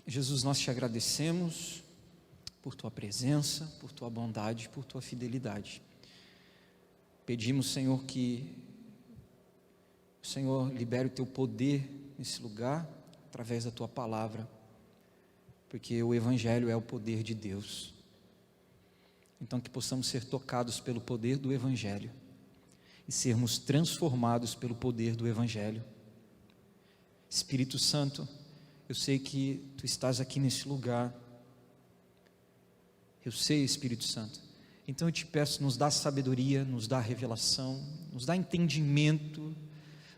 Jesus, nós te agradecemos por tua presença, por tua bondade, por tua fidelidade. Pedimos, Senhor, que o Senhor libere o teu poder nesse lugar, através da tua palavra, porque o Evangelho é o poder de Deus. Então que possamos ser tocados pelo poder do Evangelho e sermos transformados pelo poder do Evangelho. Espírito Santo, eu sei que tu estás aqui nesse lugar. Eu sei, Espírito Santo. Então eu te peço, nos dá sabedoria, nos dá revelação, nos dá entendimento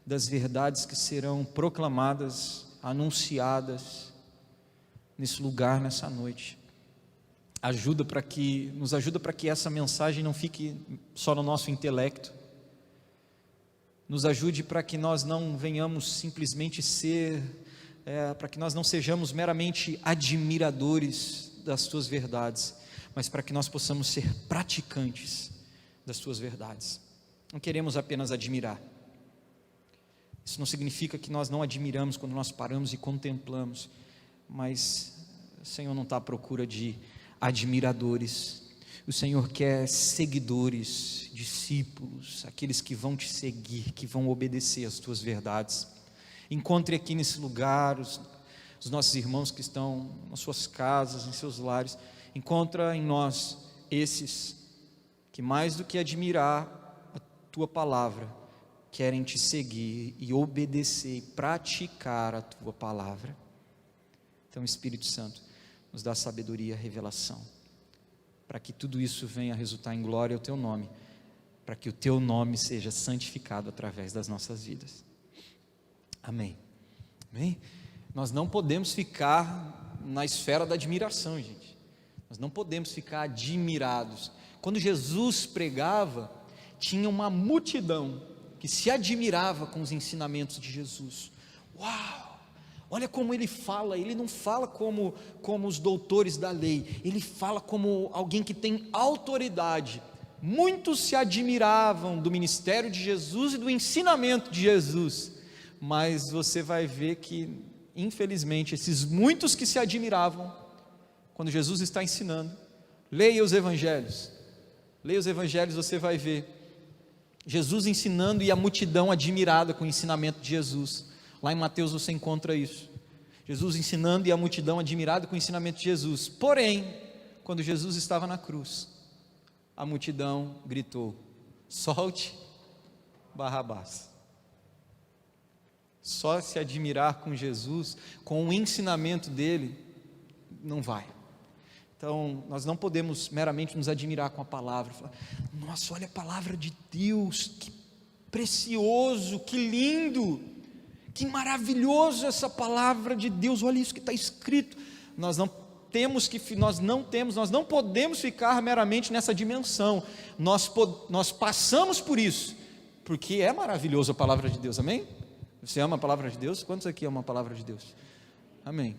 das verdades que serão proclamadas, anunciadas nesse lugar, nessa noite. Nos ajuda para que essa mensagem não fique só no nosso intelecto. Nos ajude para que nós não venhamos simplesmente para que nós não sejamos meramente admiradores das tuas verdades, mas para que nós possamos ser praticantes das tuas verdades. Não queremos apenas admirar. Isso não significa que nós não admiramos quando nós paramos e contemplamos, mas o Senhor não está à procura de admiradores. O Senhor quer seguidores, discípulos, aqueles que vão te seguir, que vão obedecer às tuas verdades. Encontre aqui nesse lugar os nossos irmãos que estão nas suas casas, em seus lares. Encontra em nós esses que, mais do que admirar a tua palavra, querem te seguir e obedecer e praticar a tua palavra. Então, Espírito Santo, nos dá sabedoria e revelação, para que tudo isso venha a resultar em glória ao teu nome, para que o teu nome seja santificado através das nossas vidas. Amém. Amém? Nós não podemos ficar na esfera da admiração, gente. Nós não podemos ficar admirados. Quando Jesus pregava, tinha uma multidão que se admirava com os ensinamentos de Jesus. Uau! Olha como ele fala. Ele não fala como os doutores da lei, ele fala como alguém que tem autoridade. Muitos se admiravam do ministério de Jesus e do ensinamento de Jesus, mas você vai ver que, infelizmente, esses muitos que se admiravam, quando Jesus está ensinando, leia os evangelhos, você vai ver Jesus ensinando e a multidão admirada com o ensinamento de Jesus. Lá em Mateus você encontra isso, Jesus ensinando e a multidão admirada com o ensinamento de Jesus. Porém, quando Jesus estava na cruz, a multidão gritou: solte Barrabás. Só se admirar com Jesus, com o ensinamento dele, não vai. Então, nós não podemos meramente nos admirar com a palavra, falar: nossa, olha a palavra de Deus, que precioso, que lindo, que maravilhoso essa palavra de Deus, olha isso que está escrito. Nós não podemos ficar meramente nessa dimensão. Nós passamos por isso, porque é maravilhoso a palavra de Deus, amém? Você ama a palavra de Deus? Quantos aqui amam a palavra de Deus? Amém.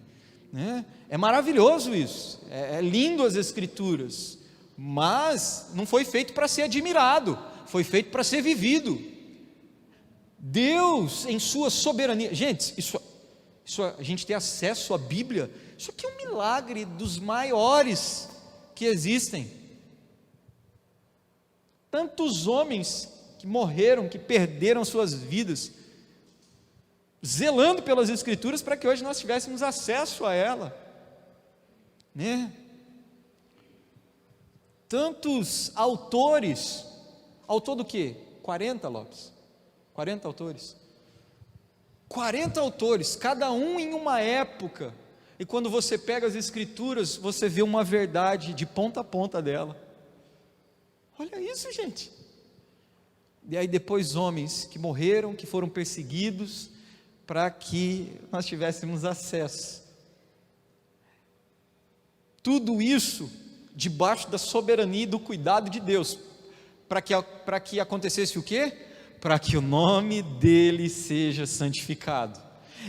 É maravilhoso isso, é lindo as escrituras, mas não foi feito para ser admirado, foi feito para ser vivido. Deus, em sua soberania, gente, isso a gente ter acesso à Bíblia, isso aqui é um milagre dos maiores que existem. Tantos homens que morreram, que perderam suas vidas, zelando pelas escrituras para que hoje nós tivéssemos acesso a ela, né? Tantos autores, autor do quê? 40, Lopes? 40 autores? 40 autores, cada um em uma época, e quando você pega as escrituras, você vê uma verdade de ponta a ponta dela. Olha isso, gente. E aí depois homens que morreram, que foram perseguidos, para que nós tivéssemos acesso. Tudo isso debaixo da soberania e do cuidado de Deus, para que acontecesse o quê? Para que o nome dele seja santificado.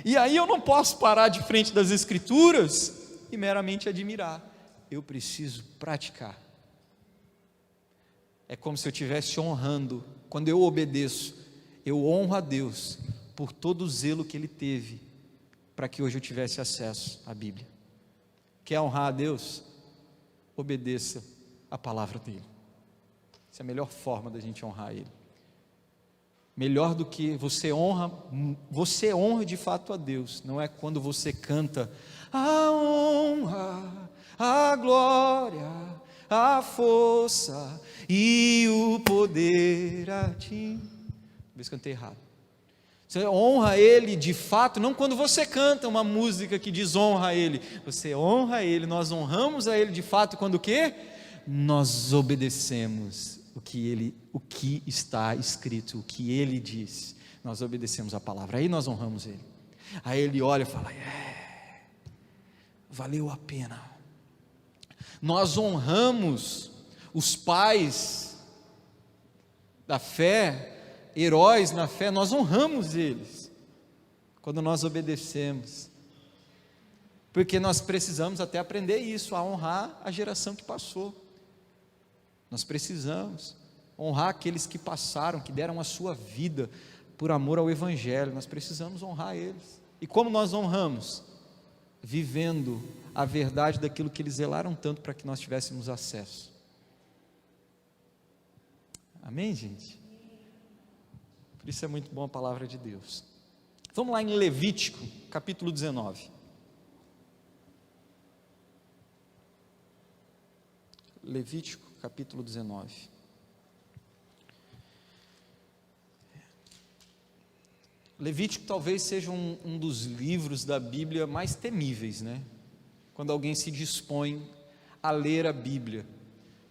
E aí eu não posso parar de frente das escrituras e meramente admirar, eu preciso praticar. É como se eu estivesse honrando. Quando eu obedeço, eu honro a Deus por todo o zelo que ele teve para que hoje eu tivesse acesso à Bíblia. Quer honrar a Deus? Obedeça a palavra dele. Essa é a melhor forma da gente honrar ele. Melhor do que você honra de fato a Deus, não é quando você canta a honra, a glória, a força e o poder a ti. Talvez cantei errado. Você honra ele de fato, não quando você canta uma música que desonra ele. Você honra ele, nós honramos a ele de fato quando o quê? Nós obedecemos o que está escrito, o que ele diz. Nós obedecemos a palavra, aí nós honramos ele. Aí ele olha e fala: valeu a pena. Nós honramos os pais da fé, heróis na fé, nós honramos eles quando nós obedecemos, porque nós precisamos até aprender isso, a honrar a geração que passou. Nós precisamos honrar aqueles que passaram, que deram a sua vida por amor ao Evangelho. Nós precisamos honrar eles. E como nós honramos? Vivendo a verdade daquilo que eles zelaram tanto para que nós tivéssemos acesso. Amém, gente? Por isso é muito bom a palavra de Deus. Vamos lá em Levítico, capítulo 19. Levítico, capítulo 19. Levítico talvez seja um dos livros da Bíblia mais temíveis, né? Quando alguém se dispõe a ler a Bíblia,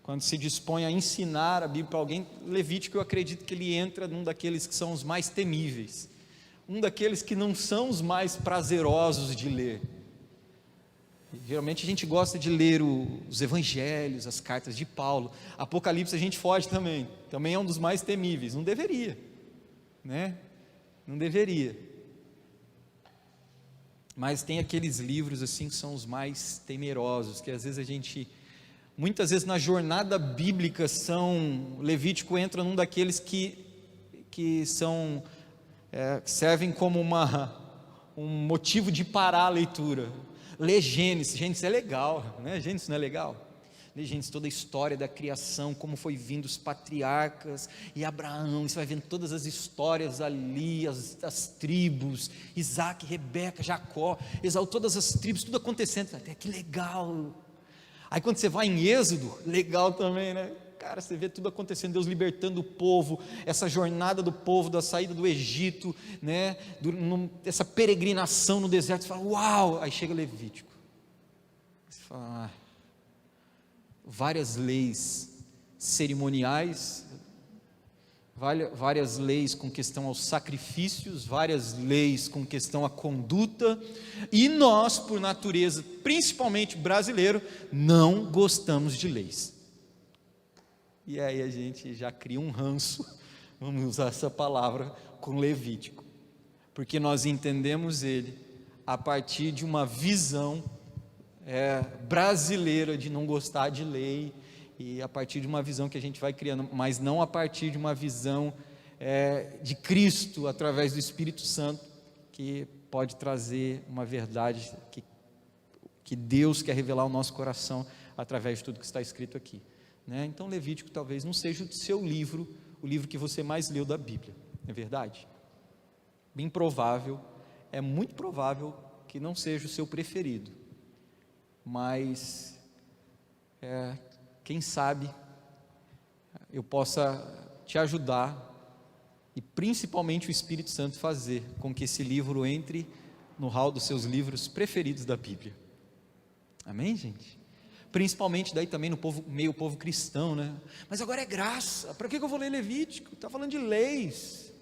quando se dispõe a ensinar a Bíblia para alguém, Levítico, eu acredito que ele entra num daqueles que são os mais temíveis, um daqueles que não são os mais prazerosos de ler. Geralmente a gente gosta de ler os evangelhos, as cartas de Paulo. Apocalipse a gente foge também é um dos mais temíveis. Não deveria, né? Não deveria. Mas tem aqueles livros assim que são os mais temerosos, que às vezes muitas vezes na jornada bíblica Levítico entra num daqueles que servem como um motivo de parar a leitura. Lê Gênesis, Gênesis é legal, né? Gênesis não é legal? Lê Gênesis, toda a história da criação, como foi vindo os patriarcas e Abraão, você vai vendo todas as histórias ali, as tribos, Isaac, Rebeca, Jacó, Esaú, todas as tribos, tudo acontecendo, até que legal. Aí quando você vai em Êxodo, legal também, né? Cara, você vê tudo acontecendo, Deus libertando o povo, essa jornada do povo, da saída do Egito, né? Essa peregrinação no deserto, você fala, uau! Aí chega Levítico, você fala, várias leis cerimoniais, várias leis com questão aos sacrifícios, várias leis com questão à conduta, e nós, por natureza, principalmente brasileiro, não gostamos de leis. E aí a gente já cria um ranço, vamos usar essa palavra, com Levítico, porque nós entendemos ele a partir de uma visão brasileira de não gostar de lei, e a partir de uma visão que a gente vai criando, mas não a partir de uma visão de Cristo, através do Espírito Santo, que pode trazer uma verdade que Deus quer revelar ao nosso coração, através de tudo que está escrito aqui. Né? Então Levítico talvez não seja o seu livro, o livro que você mais leu da Bíblia, não é verdade? Bem provável, é muito provável que não seja o seu preferido, mas quem sabe eu possa te ajudar, e principalmente o Espírito Santo fazer com que esse livro entre no hall dos seus livros preferidos da Bíblia. Amém, gente? Principalmente daí também no meio povo cristão, né? Mas agora é graça, para que eu vou ler Levítico? Está falando de leis,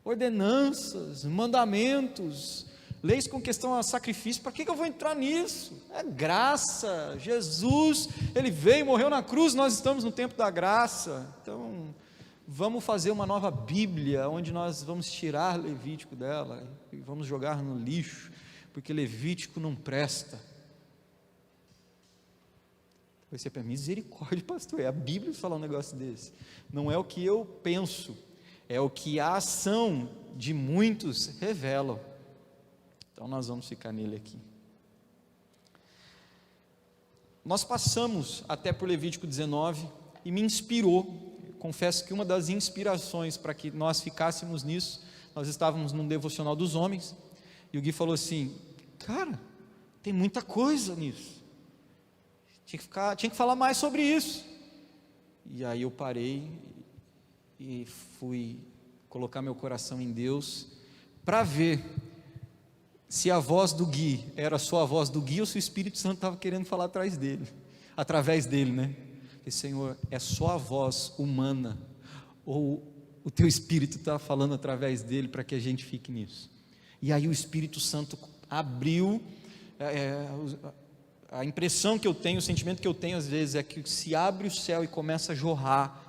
ordenanças, mandamentos, leis com questão a sacrifício, para que eu vou entrar nisso? É graça, Jesus, Ele veio, morreu na cruz, nós estamos no tempo da graça. Então vamos fazer uma nova Bíblia, onde nós vamos tirar Levítico dela, e vamos jogar no lixo, porque Levítico não presta. Você pensa, misericórdia, pastor, é a Bíblia falar um negócio desse, não é o que eu penso, é o que a ação de muitos revelam. Então nós vamos ficar nele aqui. nós passamos até por Levítico 19 e me inspirou. Confesso que uma das inspirações para que nós ficássemos nisso, nós estávamos num devocional dos homens, e o Gui falou assim: cara, tem muita coisa nisso, tinha que falar mais sobre isso. E aí eu parei e fui colocar meu coração em Deus, para ver se a voz do Gui era só a voz do Gui, ou se o Espírito Santo estava querendo falar através dele, né? E, Senhor, é só a voz humana, ou o Teu Espírito está falando através dele, para que a gente fique nisso? E aí o Espírito Santo abriu, a impressão que eu tenho, o sentimento que eu tenho às vezes, é que se abre o céu e começa a jorrar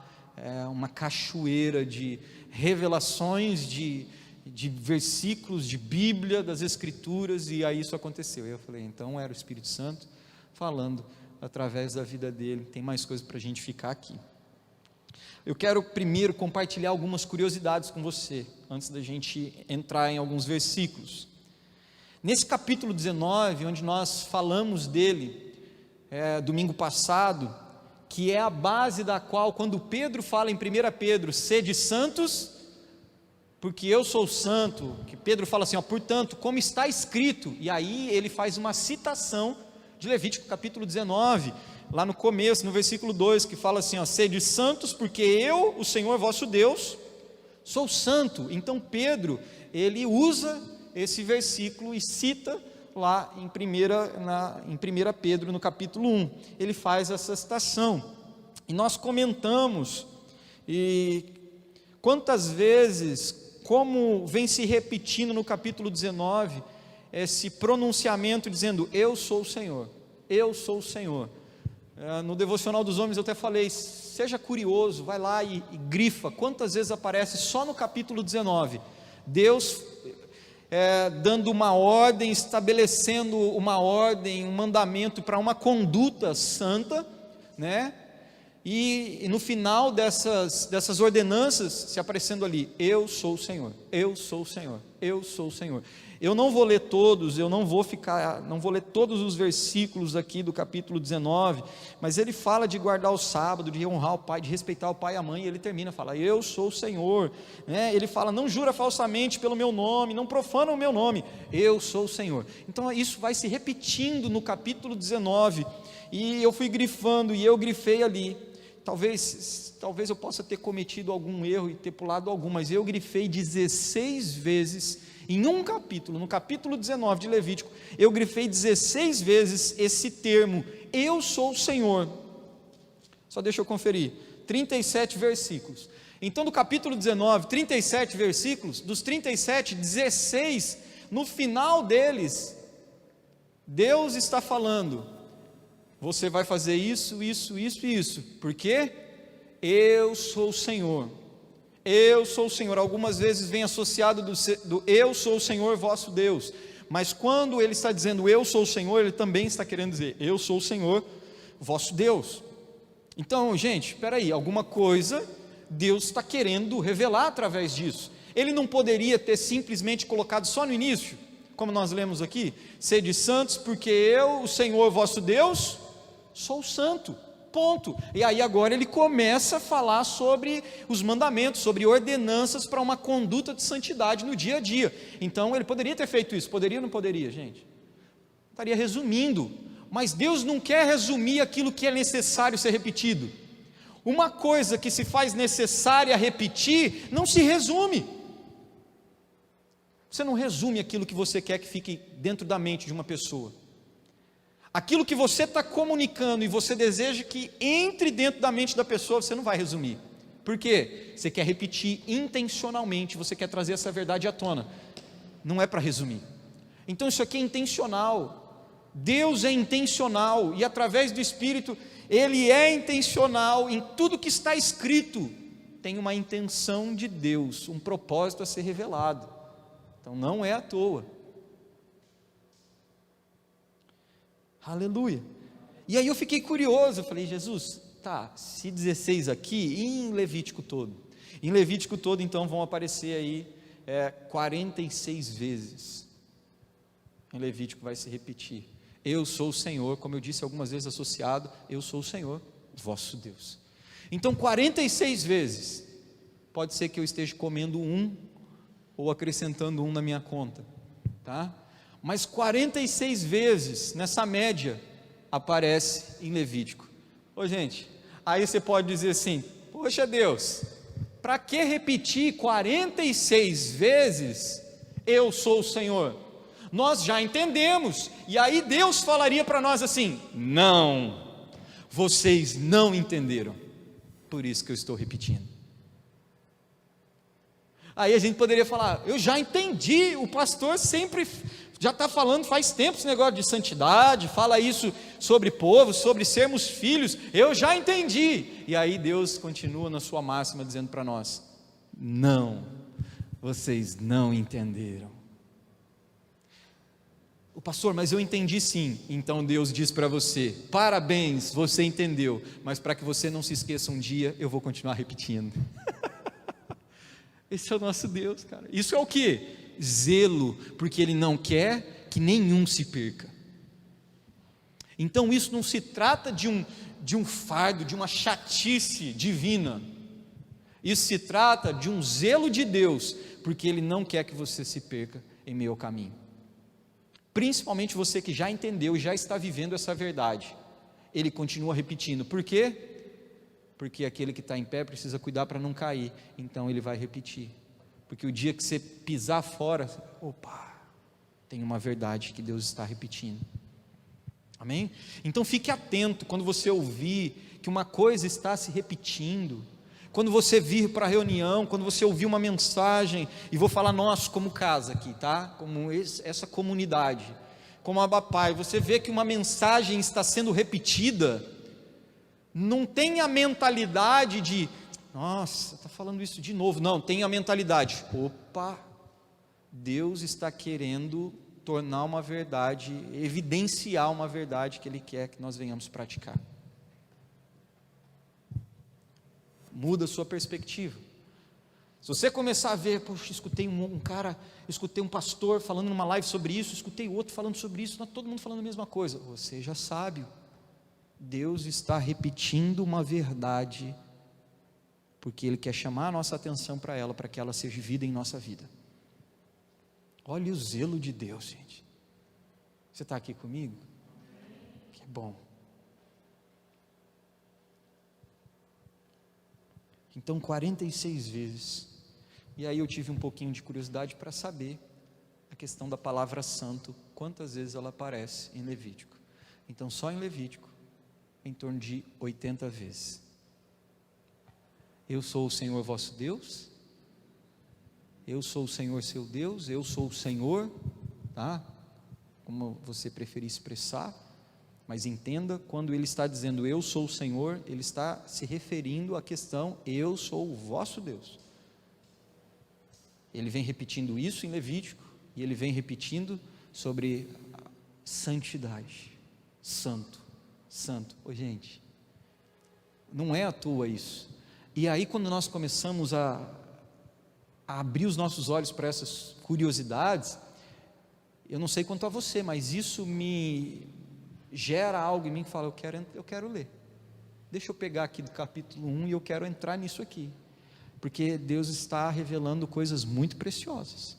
uma cachoeira de revelações, de versículos de Bíblia, das Escrituras, e aí isso aconteceu. Eu falei, então era o Espírito Santo falando através da vida dele. Tem mais coisa para a gente ficar aqui. Eu quero primeiro compartilhar algumas curiosidades com você, antes da gente entrar em alguns versículos. Nesse capítulo 19, onde nós falamos dele domingo passado, que é a base da qual, quando Pedro fala em 1 Pedro, sede santos, porque eu sou santo, que Pedro fala assim, portanto, como está escrito, e aí ele faz uma citação de Levítico capítulo 19, lá no começo, no versículo 2, que fala assim, sede santos, porque eu, o Senhor vosso Deus, sou santo. Então Pedro, ele usa esse versículo e cita lá em 1 Pedro, no capítulo 1, ele faz essa citação, e nós comentamos, e quantas vezes, como vem se repetindo no capítulo 19, esse pronunciamento dizendo, eu sou o Senhor, eu sou o Senhor. No devocional dos homens eu até falei, seja curioso, vai lá e grifa, quantas vezes aparece só no capítulo 19, Deus dando uma ordem, estabelecendo uma ordem, um mandamento para uma conduta santa, né? E no final dessas ordenanças, se aparecendo ali, eu sou o Senhor, eu sou o Senhor, eu sou o Senhor. Eu não vou ler todos, não vou ler todos os versículos aqui do capítulo 19, mas ele fala de guardar o sábado, de honrar o pai, de respeitar o pai e a mãe, e ele termina, fala, eu sou o Senhor, né? Ele fala, não jura falsamente pelo meu nome, não profana o meu nome, eu sou o Senhor. Então isso vai se repetindo no capítulo 19, e eu fui grifando, e eu grifei ali, talvez eu possa ter cometido algum erro e ter pulado algum, mas eu grifei 16 vezes, em um capítulo, no capítulo 19 de Levítico, eu grifei 16 vezes esse termo, eu sou o Senhor. Só deixa eu conferir, 37 versículos. Então do capítulo 19, 37 versículos, dos 37, 16, no final deles, Deus está falando, você vai fazer isso, isso, isso e isso, porque eu sou o Senhor. Eu sou o Senhor, algumas vezes vem associado do eu sou o Senhor vosso Deus, mas quando ele está dizendo eu sou o Senhor, ele também está querendo dizer eu sou o Senhor vosso Deus. Então, gente, espera aí, alguma coisa Deus está querendo revelar através disso. Ele não poderia ter simplesmente colocado só no início, como nós lemos aqui, sede santos, porque eu, o Senhor vosso Deus, sou santo. Ponto. E aí agora ele começa a falar sobre os mandamentos, sobre ordenanças para uma conduta de santidade no dia a dia. Então ele poderia ter feito isso, poderia ou não poderia, gente? Estaria resumindo, mas Deus não quer resumir aquilo que é necessário ser repetido. Uma coisa que se faz necessária repetir, não se resume. Você não resume aquilo que você quer que fique dentro da mente de uma pessoa. Aquilo que você está comunicando e você deseja que entre dentro da mente da pessoa, você não vai resumir. Por quê? Você quer repetir intencionalmente, você quer trazer essa verdade à tona. Não é para resumir. Então isso aqui é intencional. Deus é intencional e através do Espírito, Ele é intencional em tudo que está escrito. Tem uma intenção de Deus, um propósito a ser revelado. Então não é à toa. Aleluia. E aí eu fiquei curioso, eu falei, Jesus, tá, se 16 aqui, e em Levítico todo? Em Levítico todo então vão aparecer aí 46 vezes, em Levítico vai se repetir, Eu sou o Senhor, como eu disse algumas vezes associado, eu sou o Senhor, vosso Deus. Então 46 vezes, pode ser que eu esteja comendo um, ou acrescentando um na minha conta, tá? Mas 46 vezes, nessa média, aparece em Levítico. Ô gente, aí você pode dizer assim, poxa Deus, para que repetir 46 vezes, eu sou o Senhor? Nós já entendemos, e aí Deus falaria para nós assim, não, vocês não entenderam, por isso que eu estou repetindo. Aí a gente poderia falar, eu já entendi, o pastor sempre já está falando faz tempo esse negócio de santidade, fala isso sobre povo, sobre sermos filhos, eu já entendi. E aí Deus continua na sua máxima dizendo para nós, não, vocês não entenderam. O pastor, mas eu entendi sim. Então Deus diz para você, parabéns, você entendeu, mas para que você não se esqueça um dia, eu vou continuar repetindo. Esse é o nosso Deus, cara. Isso é o que? Zelo, porque Ele não quer que nenhum se perca. Então isso não se trata de um fardo, de uma chatice divina. Isso se trata de um zelo de Deus, porque Ele não quer que você se perca em meio ao caminho. Principalmente você que já entendeu e já está vivendo essa verdade. Ele continua repetindo. Por quê? Porque aquele que está em pé precisa cuidar para não cair. Então Ele vai repetir. Porque o dia que você pisar fora, opa, tem uma verdade que Deus está repetindo. Amém? Então fique atento quando você ouvir que uma coisa está se repetindo. Quando você vir para a reunião, quando você ouvir uma mensagem, e vou falar nós como casa aqui, tá? Como essa comunidade, como Abba Pai, você vê que uma mensagem está sendo repetida, não tenha a mentalidade de, nossa, está falando isso de novo, não, tenha a mentalidade, opa, Deus está querendo tornar uma verdade, evidenciar uma verdade que Ele quer que nós venhamos praticar. Muda a sua perspectiva. Se você começar a ver, poxa, escutei escutei um pastor falando numa live sobre isso, escutei outro falando sobre isso, não é todo mundo falando a mesma coisa, você já sabe, Deus está repetindo uma verdade, porque Ele quer chamar a nossa atenção para ela, para que ela seja vida em nossa vida. Olha o zelo de Deus, gente. Você está aqui comigo? Que bom. Então 46 vezes, e aí eu tive um pouquinho de curiosidade para saber a questão da palavra santo, quantas vezes ela aparece em Levítico. Então só em Levítico, em torno de 80 vezes. Eu sou o Senhor vosso Deus, eu sou o Senhor seu Deus, eu sou o Senhor, tá? Como você preferir expressar, mas entenda, quando Ele está dizendo eu sou o Senhor, Ele está se referindo à questão eu sou o vosso Deus. Ele vem repetindo isso em Levítico, e Ele vem repetindo sobre santidade, santo, santo. Ô gente, não é à toa isso. E aí quando nós começamos a abrir os nossos olhos para essas curiosidades, eu não sei quanto a você, mas isso me gera algo em mim que fala, eu quero ler, deixa eu pegar aqui do capítulo 1 e eu quero entrar nisso aqui, porque Deus está revelando coisas muito preciosas,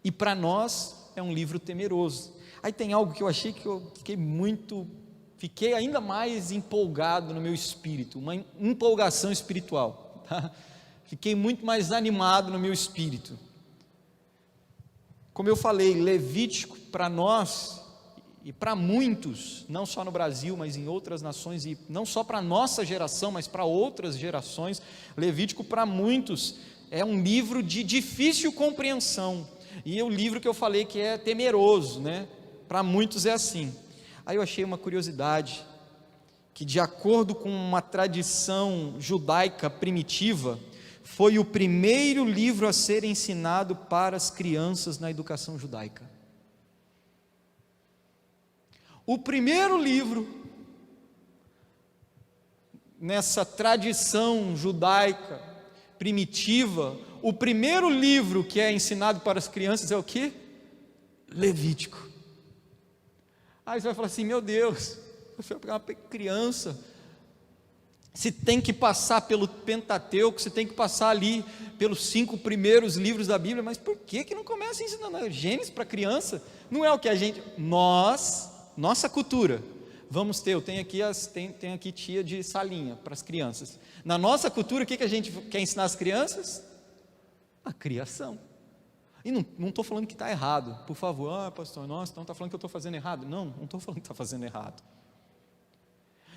e para nós é um livro temeroso. Aí tem algo que eu achei que eu fiquei ainda mais empolgado no meu espírito, uma empolgação espiritual, tá? Fiquei muito mais animado no meu espírito. Como eu falei, Levítico para nós e para muitos, não só no Brasil, mas em outras nações, e não só para a nossa geração, mas para outras gerações, Levítico para muitos é um livro de difícil compreensão, e é o livro que eu falei que é temeroso, né? Para muitos é assim. Aí eu achei uma curiosidade, que de acordo com uma tradição judaica primitiva, foi o primeiro livro a ser ensinado para as crianças na educação judaica. O primeiro livro, nessa tradição judaica primitiva, o primeiro livro que é ensinado para as crianças é o quê? Levítico. Aí você vai falar assim: meu Deus, você vai pegar uma criança, se tem que passar pelo Pentateuco, você tem que passar ali pelos 5 primeiros livros da Bíblia, mas por que não começa ensinando Gênesis para criança? Não é o que a gente, nossa cultura, vamos ter, eu tenho aqui tia de salinha para as crianças. Na nossa cultura, o que a gente quer ensinar as crianças? A criação. E não estou falando que está errado, por favor, pastor, nossa, então está falando que eu estou fazendo errado. Não estou falando que está fazendo errado.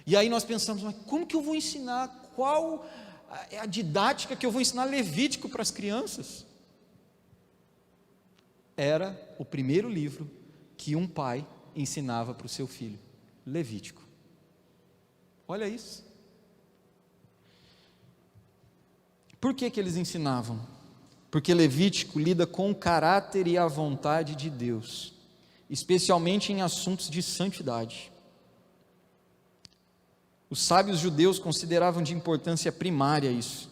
E aí nós pensamos: mas como que eu vou ensinar? Qual é a didática que eu vou ensinar Levítico para as crianças? Era o primeiro livro que um pai ensinava para o seu filho, Levítico. Olha isso. Por que eles ensinavam? Porque Levítico lida com o caráter e a vontade de Deus, especialmente em assuntos de santidade. Os sábios judeus consideravam de importância primária isso.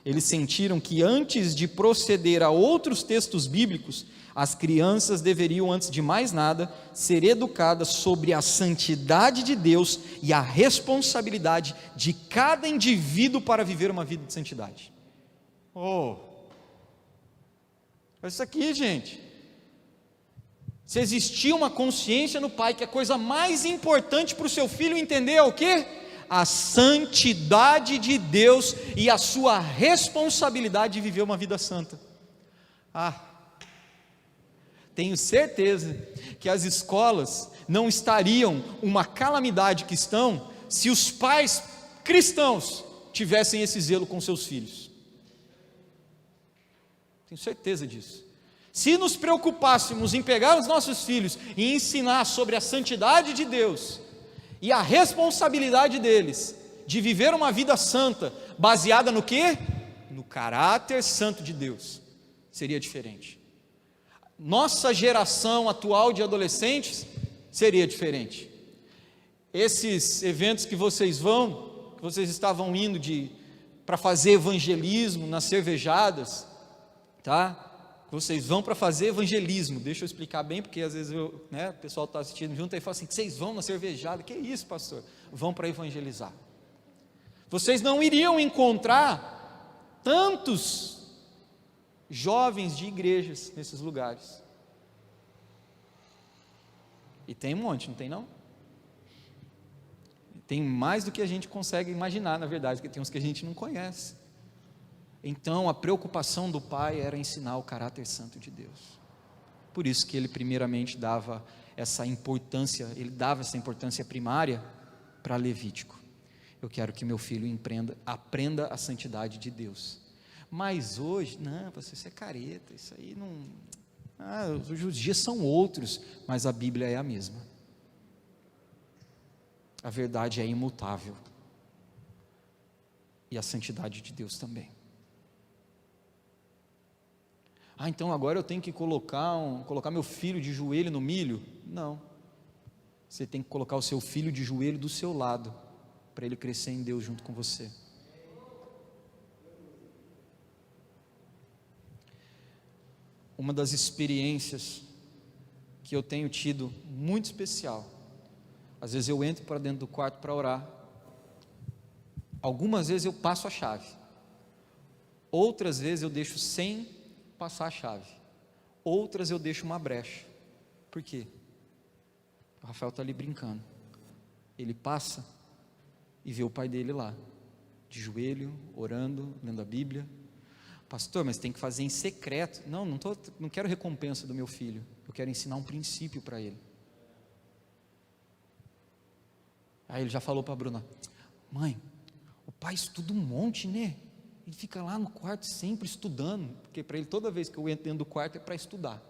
Eles sentiram que antes de proceder a outros textos bíblicos, as crianças deveriam, antes de mais nada, ser educadas sobre a santidade de Deus e a responsabilidade de cada indivíduo para viver uma vida de santidade. Olha isso aqui, gente. Se existia uma consciência no pai que a coisa mais importante para o seu filho entender é o quê? A santidade de Deus e a sua responsabilidade de viver uma vida santa. Tenho certeza que as escolas não estariam uma calamidade que estão, se os pais cristãos tivessem esse zelo com seus filhos. Tenho certeza disso. Se nos preocupássemos em pegar os nossos filhos e ensinar sobre a santidade de Deus e a responsabilidade deles de viver uma vida santa, baseada no quê? No caráter santo de Deus, seria diferente. Nossa geração atual de adolescentes seria diferente. Esses eventos que vocês estavam indo para fazer evangelismo nas cervejadas, tá? Vocês vão para fazer evangelismo, deixa eu explicar bem, porque às vezes o pessoal está assistindo junto e fala assim: vocês vão na cervejada? Que isso, pastor? Vão para evangelizar. Vocês não iriam encontrar tantos jovens de igrejas nesses lugares. E tem um monte, não tem não? Tem mais do que a gente consegue imaginar, na verdade, porque tem uns que a gente não conhece. Então a preocupação do pai era ensinar o caráter santo de Deus. Por isso que ele primeiramente dava essa importância primária para Levítico. Eu quero que meu filho aprenda a santidade de Deus. Mas hoje, não, isso é careta, isso aí não... hoje os dias são outros, mas a Bíblia é a mesma. A verdade é imutável. E a santidade de Deus também. Então agora eu tenho que colocar meu filho de joelho no milho? Não. Você tem que colocar o seu filho de joelho do seu lado, para ele crescer em Deus junto com você. Uma das experiências que eu tenho tido muito especial, às vezes eu entro para dentro do quarto para orar, algumas vezes eu passo a chave, outras vezes eu deixo sem passar a chave, outras eu deixo uma brecha. Por quê? O Rafael está ali brincando, ele passa e vê o pai dele lá, de joelho, orando, lendo a Bíblia. Pastor, mas tem que fazer em secreto. Não quero recompensa do meu filho, eu quero ensinar um princípio para ele. Aí ele já falou para a Bruna: mãe, o pai estuda um monte, né? Ele fica lá no quarto sempre estudando, porque para ele toda vez que eu entro dentro do quarto é para estudar.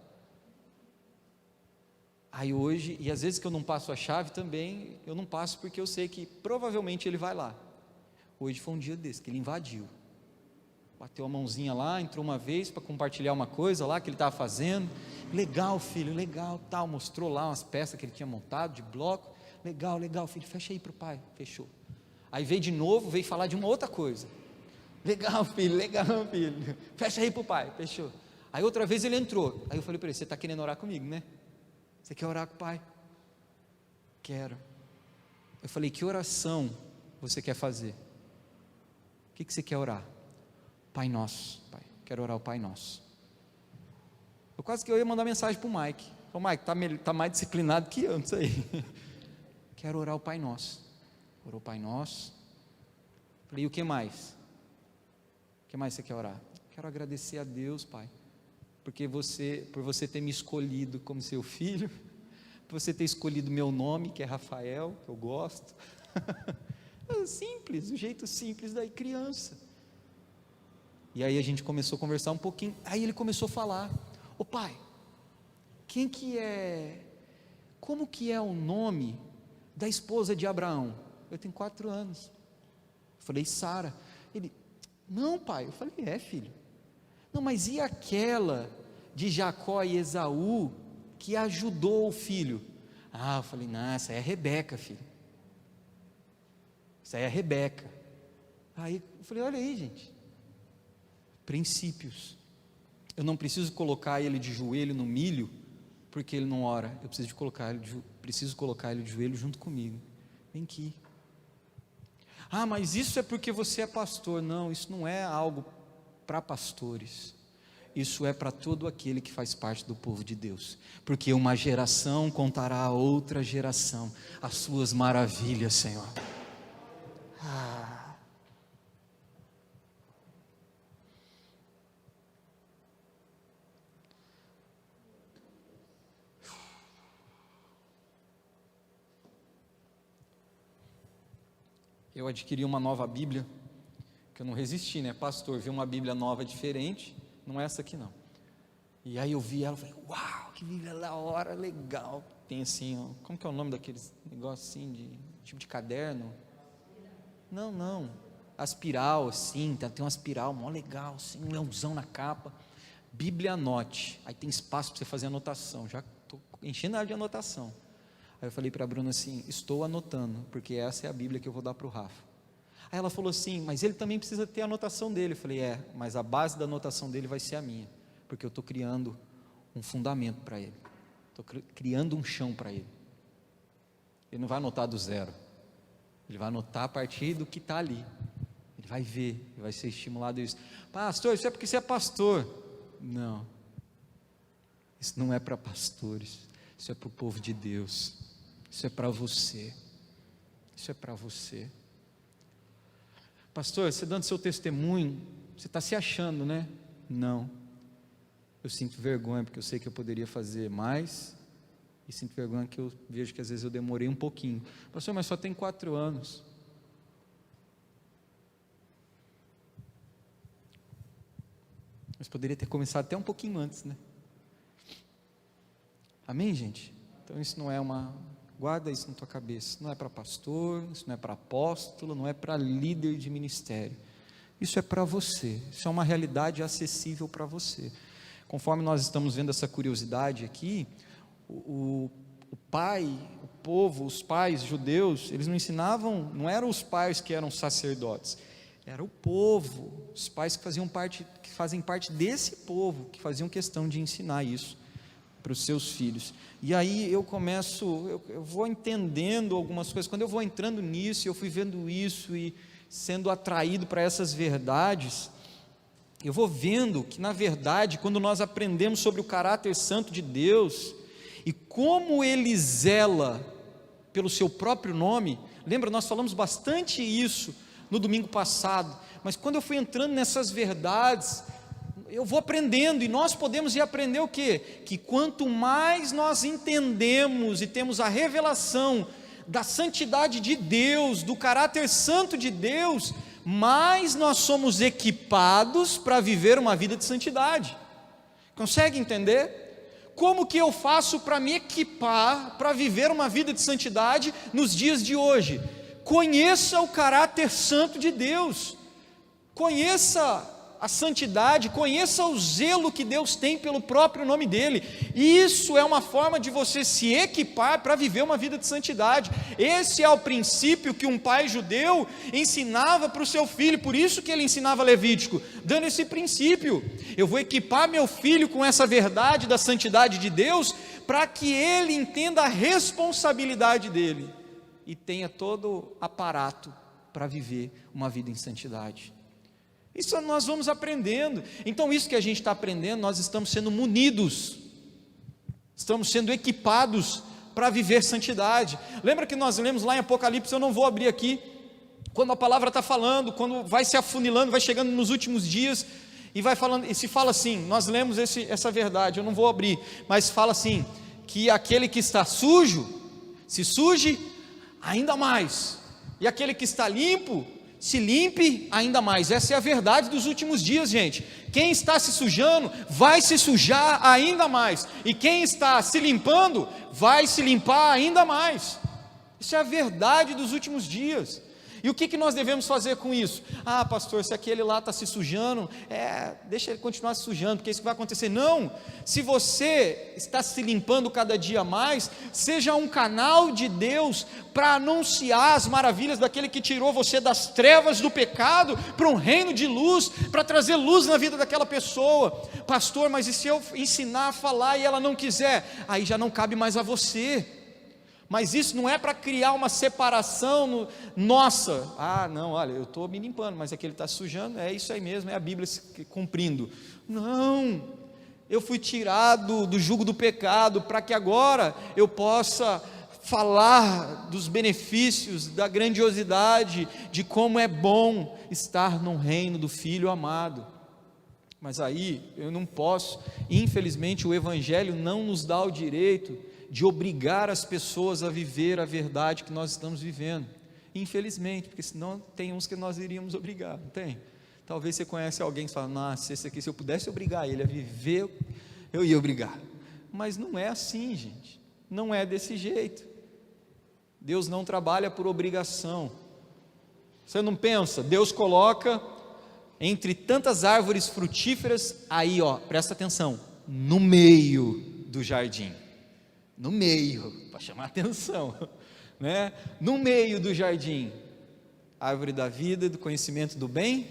Aí hoje, e às vezes que eu não passo a chave também, eu não passo porque eu sei que provavelmente ele vai lá. Hoje foi um dia desse, que ele invadiu, bateu a mãozinha lá, entrou uma vez para compartilhar uma coisa lá que ele estava fazendo. Legal, filho, legal, tal, mostrou lá umas peças que ele tinha montado de bloco. Legal, filho, fecha aí para o pai. Fechou. Aí veio de novo, veio falar de uma outra coisa. Legal, filho, fecha aí para o pai. Fechou. Aí outra vez ele entrou, aí eu falei para ele: você está querendo orar comigo, né? Você quer orar com o pai? Quero. Eu falei: que oração você quer fazer? O que você quer orar? Pai Nosso, Pai, quero orar o Pai Nosso. Eu quase que eu ia mandar mensagem para o Mike. O Mike está mais disciplinado que eu, não sei. Quero orar o Pai Nosso. Orou o Pai Nosso. Falei: e o que mais? O que mais você quer orar? Quero agradecer a Deus, Pai, por você ter me escolhido como seu filho, por você ter escolhido meu nome, que é Rafael, que eu gosto. Simples, o jeito simples da criança. E aí a gente começou a conversar um pouquinho. Aí ele começou a falar: ô pai, como que é o nome da esposa de Abraão? Eu tenho 4 anos. Eu falei: Sara. Ele: não, pai. Eu falei: é, filho. Não, mas e aquela de Jacó e Esaú que ajudou o filho? Ah, eu falei: não, essa aí é Rebeca, filho. Essa aí é Rebeca. Aí eu falei: olha aí, gente, princípios. Eu não preciso colocar ele de joelho no milho porque ele não ora. Eu preciso colocar ele de joelho junto comigo. Vem aqui. Ah, mas isso é porque você é pastor. Não, isso não é algo para pastores. Isso é para todo aquele que faz parte do povo de Deus, porque uma geração contará a outra geração as suas maravilhas, Senhor. Eu adquiri uma nova Bíblia, que eu não resisti, né? Pastor, vi uma Bíblia nova diferente, não é essa aqui não. E aí eu vi ela e falei: uau, que Bíblia da hora, legal. Tem assim, ó, como que é o nome daqueles negócios assim, tipo de caderno? Não, aspiral assim, tem uma aspiral mó legal, assim, um leãozão na capa. Bíblia Anote, aí tem espaço para você fazer anotação, já estou enchendo ela de anotação. Aí eu falei para a Bruna assim: estou anotando, porque essa é a Bíblia que eu vou dar para o Rafa. Aí ela falou assim: mas ele também precisa ter a anotação dele. Eu falei: mas a base da anotação dele vai ser a minha, porque eu estou criando um fundamento para ele, estou criando um chão para ele. Ele não vai anotar do zero, ele vai anotar a partir do que está ali. Ele vai ver, ele vai ser estimulado a isso. Pastor, isso é porque você é pastor. Não, isso não é para pastores, isso é para o povo de Deus. Isso é para você. Isso é para você. Pastor, você dando seu testemunho, você está se achando, né? Não. Eu sinto vergonha porque eu sei que eu poderia fazer mais, e sinto vergonha que eu vejo que às vezes eu demorei um pouquinho. Pastor, mas só tem 4 anos. Mas poderia ter começado até um pouquinho antes, né? Amém, gente? Então isso não é guarda isso na tua cabeça, isso não é para pastor, isso não é para apóstolo, não é para líder de ministério, isso é para você, isso é uma realidade acessível para você. Conforme nós estamos vendo essa curiosidade aqui, o povo, os pais judeus, eles não ensinavam, não eram os pais que eram sacerdotes, era o povo, os pais que fazem parte desse povo, que faziam questão de ensinar isso para os seus filhos. E aí eu vou entendendo algumas coisas. Quando eu vou entrando nisso, eu fui vendo isso e sendo atraído para essas verdades, eu vou vendo que na verdade, quando nós aprendemos sobre o caráter santo de Deus e como Ele zela pelo seu próprio nome, lembra, nós falamos bastante isso no domingo passado, mas quando eu fui entrando nessas verdades, eu vou aprendendo, e nós podemos ir aprender o quê? Que quanto mais nós entendemos e temos a revelação da santidade de Deus, do caráter santo de Deus, mais nós somos equipados para viver uma vida de santidade. Consegue entender? Como que eu faço para me equipar para viver uma vida de santidade nos dias de hoje? Conheça o caráter santo de Deus, conheça a santidade, conheça o zelo que Deus tem pelo próprio nome dEle. Isso é uma forma de você se equipar para viver uma vida de santidade. Esse é o princípio que um pai judeu ensinava para o seu filho, por isso que ele ensinava Levítico, dando esse princípio: eu vou equipar meu filho com essa verdade da santidade de Deus, para que ele entenda a responsabilidade dele e tenha todo o aparato para viver uma vida em santidade. Isso nós vamos aprendendo. Então isso que a gente está aprendendo, nós estamos sendo munidos, estamos sendo equipados para viver santidade. Lembra que nós lemos lá em Apocalipse, eu não vou abrir aqui, quando a palavra está falando, quando vai se afunilando, vai chegando nos últimos dias, e vai falando, e se fala assim, nós lemos essa verdade, eu não vou abrir, mas fala assim, que aquele que está sujo, se suje ainda mais, e aquele que está limpo, se limpe ainda mais. Essa é a verdade dos últimos dias, gente. Quem está se sujando, vai se sujar ainda mais, e quem está se limpando, vai se limpar ainda mais. Isso é a verdade dos últimos dias. E o que nós devemos fazer com isso? Ah, pastor, se aquele lá está se sujando, deixa ele continuar se sujando, porque é isso que vai acontecer. Não, se você está se limpando cada dia mais, seja um canal de Deus para anunciar as maravilhas daquele que tirou você das trevas do pecado para um reino de luz, para trazer luz na vida daquela pessoa. Pastor, mas e se eu ensinar a falar e ela não quiser? Aí já não cabe mais a você. Mas isso não é para criar uma separação nossa. Ah, não, olha, eu estou me limpando, mas aquele está sujando, é isso aí mesmo, é a Bíblia se cumprindo. Não, eu fui tirado do jugo do pecado, para que agora eu possa falar dos benefícios, da grandiosidade, de como é bom estar no reino do Filho amado. Mas aí eu não posso, infelizmente o Evangelho não nos dá o direito de obrigar as pessoas a viver a verdade que nós estamos vivendo, infelizmente, porque senão tem uns que nós iríamos obrigar, não tem? Talvez você conhece alguém que fala, nossa, esse aqui, se eu pudesse obrigar ele a viver, eu ia obrigar, mas não é assim, gente, não é desse jeito. Deus não trabalha por obrigação. Você não pensa, Deus coloca entre tantas árvores frutíferas, aí ó, presta atenção, no meio do jardim, no meio, para chamar a atenção, né? No meio do jardim, árvore da vida, do conhecimento do bem,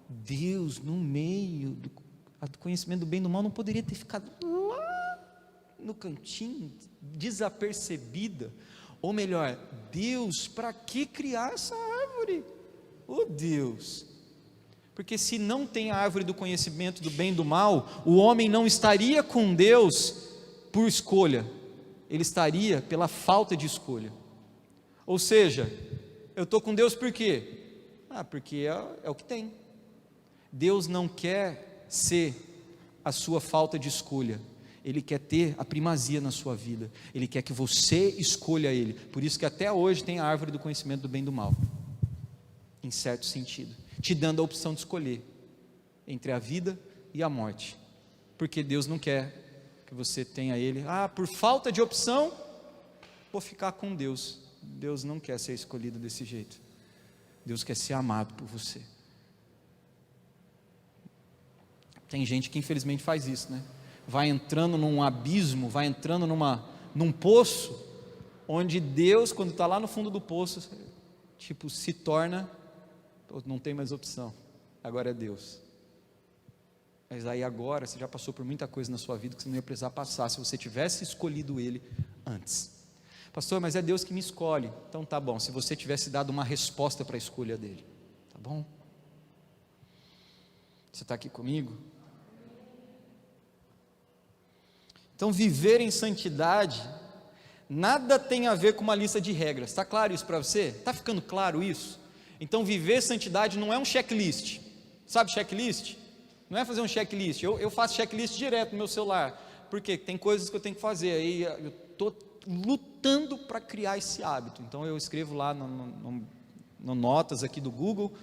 Deus no meio do conhecimento do bem e do mal não poderia ter ficado lá no cantinho, desapercebida, ou melhor, Deus, para que criar essa árvore? Oh Deus, porque se não tem a árvore do conhecimento do bem e do mal, o homem não estaria com Deus por escolha, ele estaria pela falta de escolha. Ou seja, eu estou com Deus por quê? Porque é o que tem. Deus não quer ser a sua falta de escolha, Ele quer ter a primazia na sua vida, Ele quer que você escolha Ele. Por isso que até hoje tem a árvore do conhecimento do bem e do mal, em certo sentido, te dando a opção de escolher entre a vida e a morte, porque Deus não quer que você tenha Ele, por falta de opção, vou ficar com Deus. Deus não quer ser escolhido desse jeito, Deus quer ser amado por você. Tem gente que infelizmente faz isso, né? Vai entrando num abismo, vai entrando num poço, onde Deus, quando está lá no fundo do poço, tipo, se torna, não tem mais opção, agora é Deus. Mas aí agora, você já passou por muita coisa na sua vida que você não ia precisar passar, se você tivesse escolhido Ele antes. Pastor, mas é Deus que me escolhe. Então tá bom, se você tivesse dado uma resposta para a escolha dEle, tá bom? Você está aqui comigo? Então viver em santidade, nada tem a ver com uma lista de regras. Está claro isso para você? Está ficando claro isso? Então viver santidade não é um checklist. Sabe checklist? Não é fazer um checklist, eu faço checklist direto no meu celular, porque tem coisas que eu tenho que fazer, aí eu estou lutando para criar esse hábito, então eu escrevo lá no notas aqui do Google,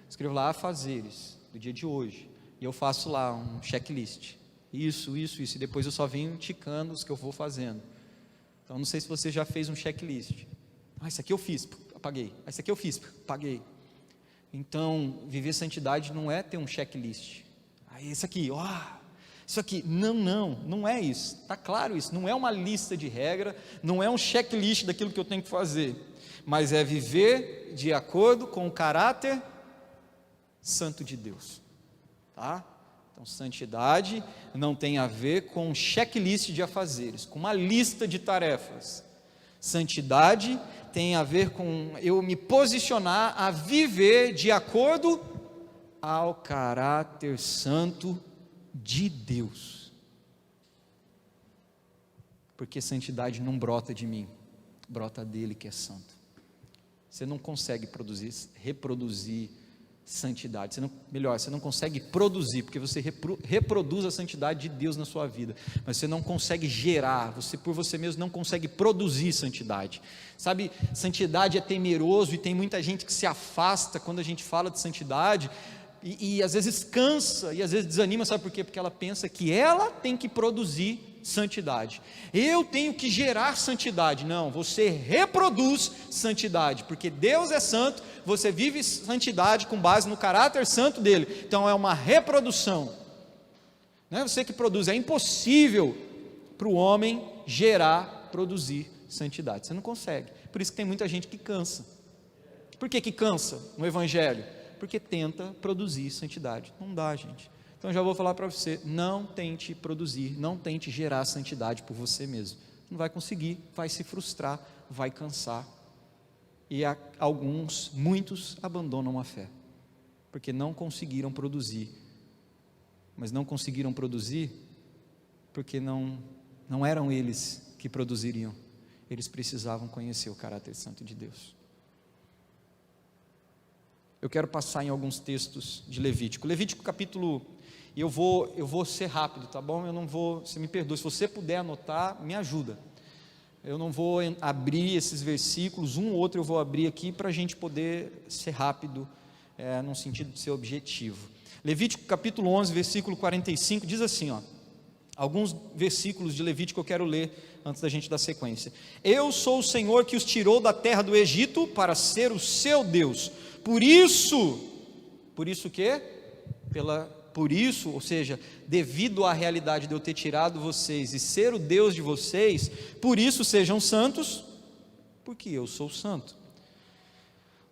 escrevo lá afazeres, do dia de hoje, e eu faço lá um checklist, isso, e depois eu só venho ticando os que eu vou fazendo. Então não sei se você já fez um checklist, isso aqui eu fiz, apaguei, isso aqui eu fiz, apaguei. Então viver santidade não é ter um checklist, isso aqui, isso aqui, não é isso, está claro isso, não é uma lista de regra, não é um checklist daquilo que eu tenho que fazer, mas é viver de acordo com o caráter santo de Deus, tá? Então, santidade não tem a ver com um checklist de afazeres, com uma lista de tarefas. Santidade tem a ver com eu me posicionar a viver de acordo ao caráter santo de Deus. Porque santidade não brota de mim, brota dele que é santo. Você não consegue reproduzir santidade, você não consegue produzir, porque você reproduz a santidade de Deus na sua vida, mas você não consegue gerar, você por você mesmo não consegue produzir santidade, sabe? Santidade é temeroso, e tem muita gente que se afasta quando a gente fala de santidade, e às vezes cansa, e às vezes desanima, sabe por quê? Porque ela pensa que ela tem que produzir santidade, eu tenho que gerar santidade. Não, você reproduz santidade, porque Deus é santo, você vive santidade com base no caráter santo dele, então é uma reprodução, não é você que produz, é impossível para o homem produzir santidade, você não consegue, por isso que tem muita gente que cansa. Por que cansa no evangelho? Porque tenta produzir santidade, não dá, gente. Então já vou falar para você, não tente produzir, não tente gerar santidade por você mesmo, não vai conseguir, vai se frustrar, vai cansar, e muitos abandonam a fé, porque não conseguiram produzir, mas não conseguiram produzir, porque não eram eles que produziriam, eles precisavam conhecer o caráter santo de Deus. Eu quero passar em alguns textos de Levítico capítulo, e eu vou ser rápido, tá bom? Eu não vou, você me perdoe, se você puder anotar, me ajuda. Eu não vou abrir esses versículos, um ou outro eu vou abrir aqui para a gente poder ser rápido, no sentido de ser objetivo. Levítico capítulo 11, versículo 45, diz assim, ó, alguns versículos de Levítico eu quero ler antes da gente dar sequência. Eu sou o Senhor que os tirou da terra do Egito para ser o seu Deus. Por isso o quê? Por isso, ou seja, devido à realidade de eu ter tirado vocês e ser o Deus de vocês, por isso sejam santos, porque eu sou santo.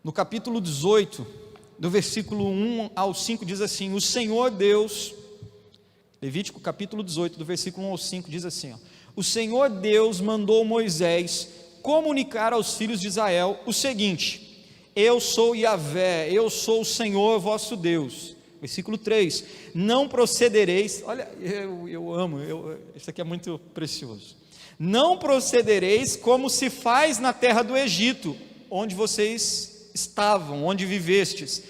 No capítulo 18, do versículo 1 ao 5, diz assim, o Senhor Deus, Levítico capítulo 18, do versículo 1 ao 5, diz assim, ó, o Senhor Deus mandou Moisés comunicar aos filhos de Israel o seguinte, eu sou Yahvé, eu sou o Senhor vosso Deus. Versículo 3, não procedereis, olha, eu amo, isso aqui é muito precioso, não procedereis como se faz na terra do Egito, onde vocês estavam, onde vivestes,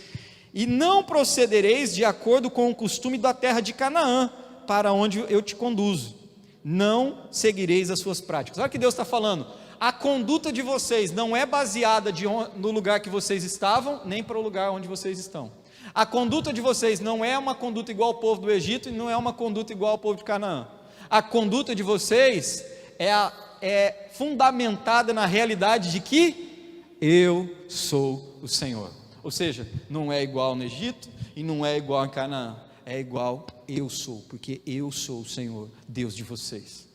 e não procedereis de acordo com o costume da terra de Canaã, para onde eu te conduzo, não seguireis as suas práticas. Olha o que Deus está falando, a conduta de vocês não é baseada no lugar que vocês estavam, nem para o lugar onde vocês estão. A conduta de vocês não é uma conduta igual ao povo do Egito e não é uma conduta igual ao povo de Canaã. A conduta de vocês é fundamentada na realidade de que eu sou o Senhor. Ou seja, não é igual no Egito e não é igual em Canaã, é igual eu sou, porque eu sou o Senhor, Deus de vocês.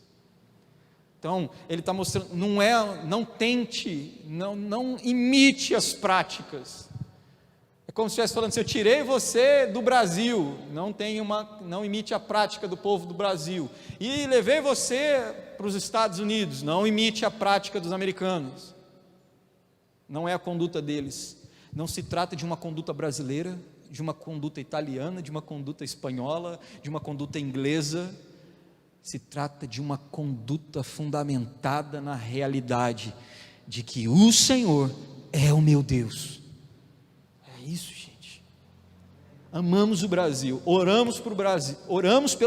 Então, ele está mostrando, não tente, não imite as práticas. É como se estivesse falando assim, eu tirei você do Brasil, não imite a prática do povo do Brasil, e levei você para os Estados Unidos, não imite a prática dos americanos. Não é a conduta deles, não se trata de uma conduta brasileira, de uma conduta italiana, de uma conduta espanhola, de uma conduta inglesa, se trata de uma conduta fundamentada na realidade de que o Senhor é o meu Deus. É isso, gente. Amamos o Brasil, oramos pelo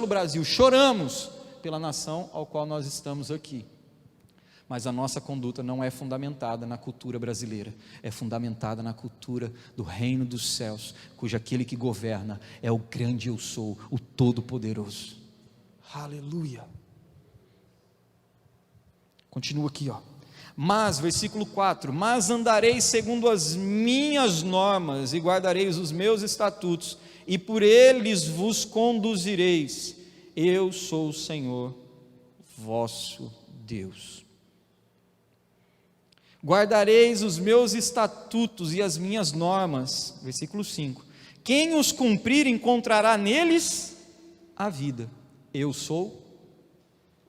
Brasil, choramos pela nação ao qual nós estamos aqui. Mas a nossa conduta não é fundamentada na cultura brasileira, é fundamentada na cultura do reino dos céus, cujo aquele que governa é o grande eu sou, o Todo-Poderoso. Aleluia. Continua aqui, ó. Mas, versículo 4, mas andareis segundo as minhas normas e guardareis os meus estatutos e por eles vos conduzireis. Eu sou o Senhor, vosso Deus. Guardareis os meus estatutos e as minhas normas, versículo 5, quem os cumprir encontrará neles a vida. Eu sou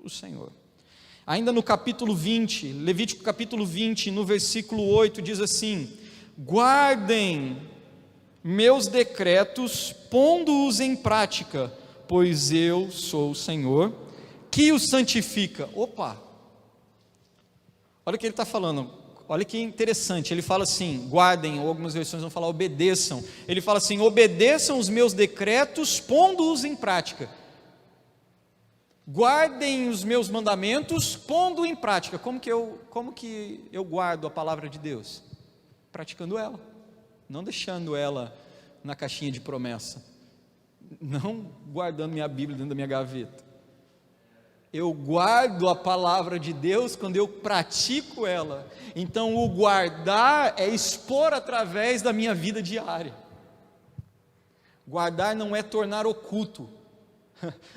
o Senhor. Ainda no capítulo 20, Levítico capítulo 20, no versículo 8, diz assim: guardem meus decretos, pondo-os em prática, pois eu sou o Senhor, que os santifica. Opa! Olha o que ele está falando, olha que interessante, ele fala assim, guardem, ou algumas versões vão falar obedeçam, ele fala assim, obedeçam os meus decretos, pondo-os em prática. Guardem os meus mandamentos, pondo em prática. Como que eu guardo a palavra de Deus? Praticando ela, não deixando ela na caixinha de promessa, não guardando minha Bíblia dentro da minha gaveta. Eu guardo a palavra de Deus quando eu pratico ela. Então o guardar é expor através da minha vida diária. Guardar não é tornar oculto.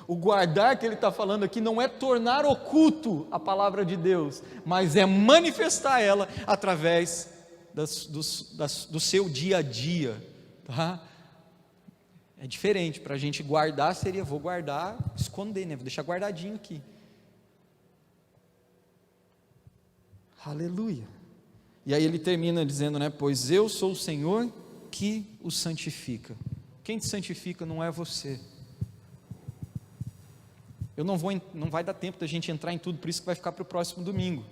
O guardar que ele está falando aqui não é tornar oculto a palavra de Deus, mas é manifestar ela através do seu dia a dia, tá? É diferente, para a gente guardar seria, vou guardar, esconder, né? Vou deixar guardadinho aqui. Aleluia. E aí ele termina dizendo, né? Pois eu sou o Senhor que o santifica. Quem te santifica não é você. Não vai dar tempo da gente entrar em tudo, por isso que vai ficar para o próximo domingo.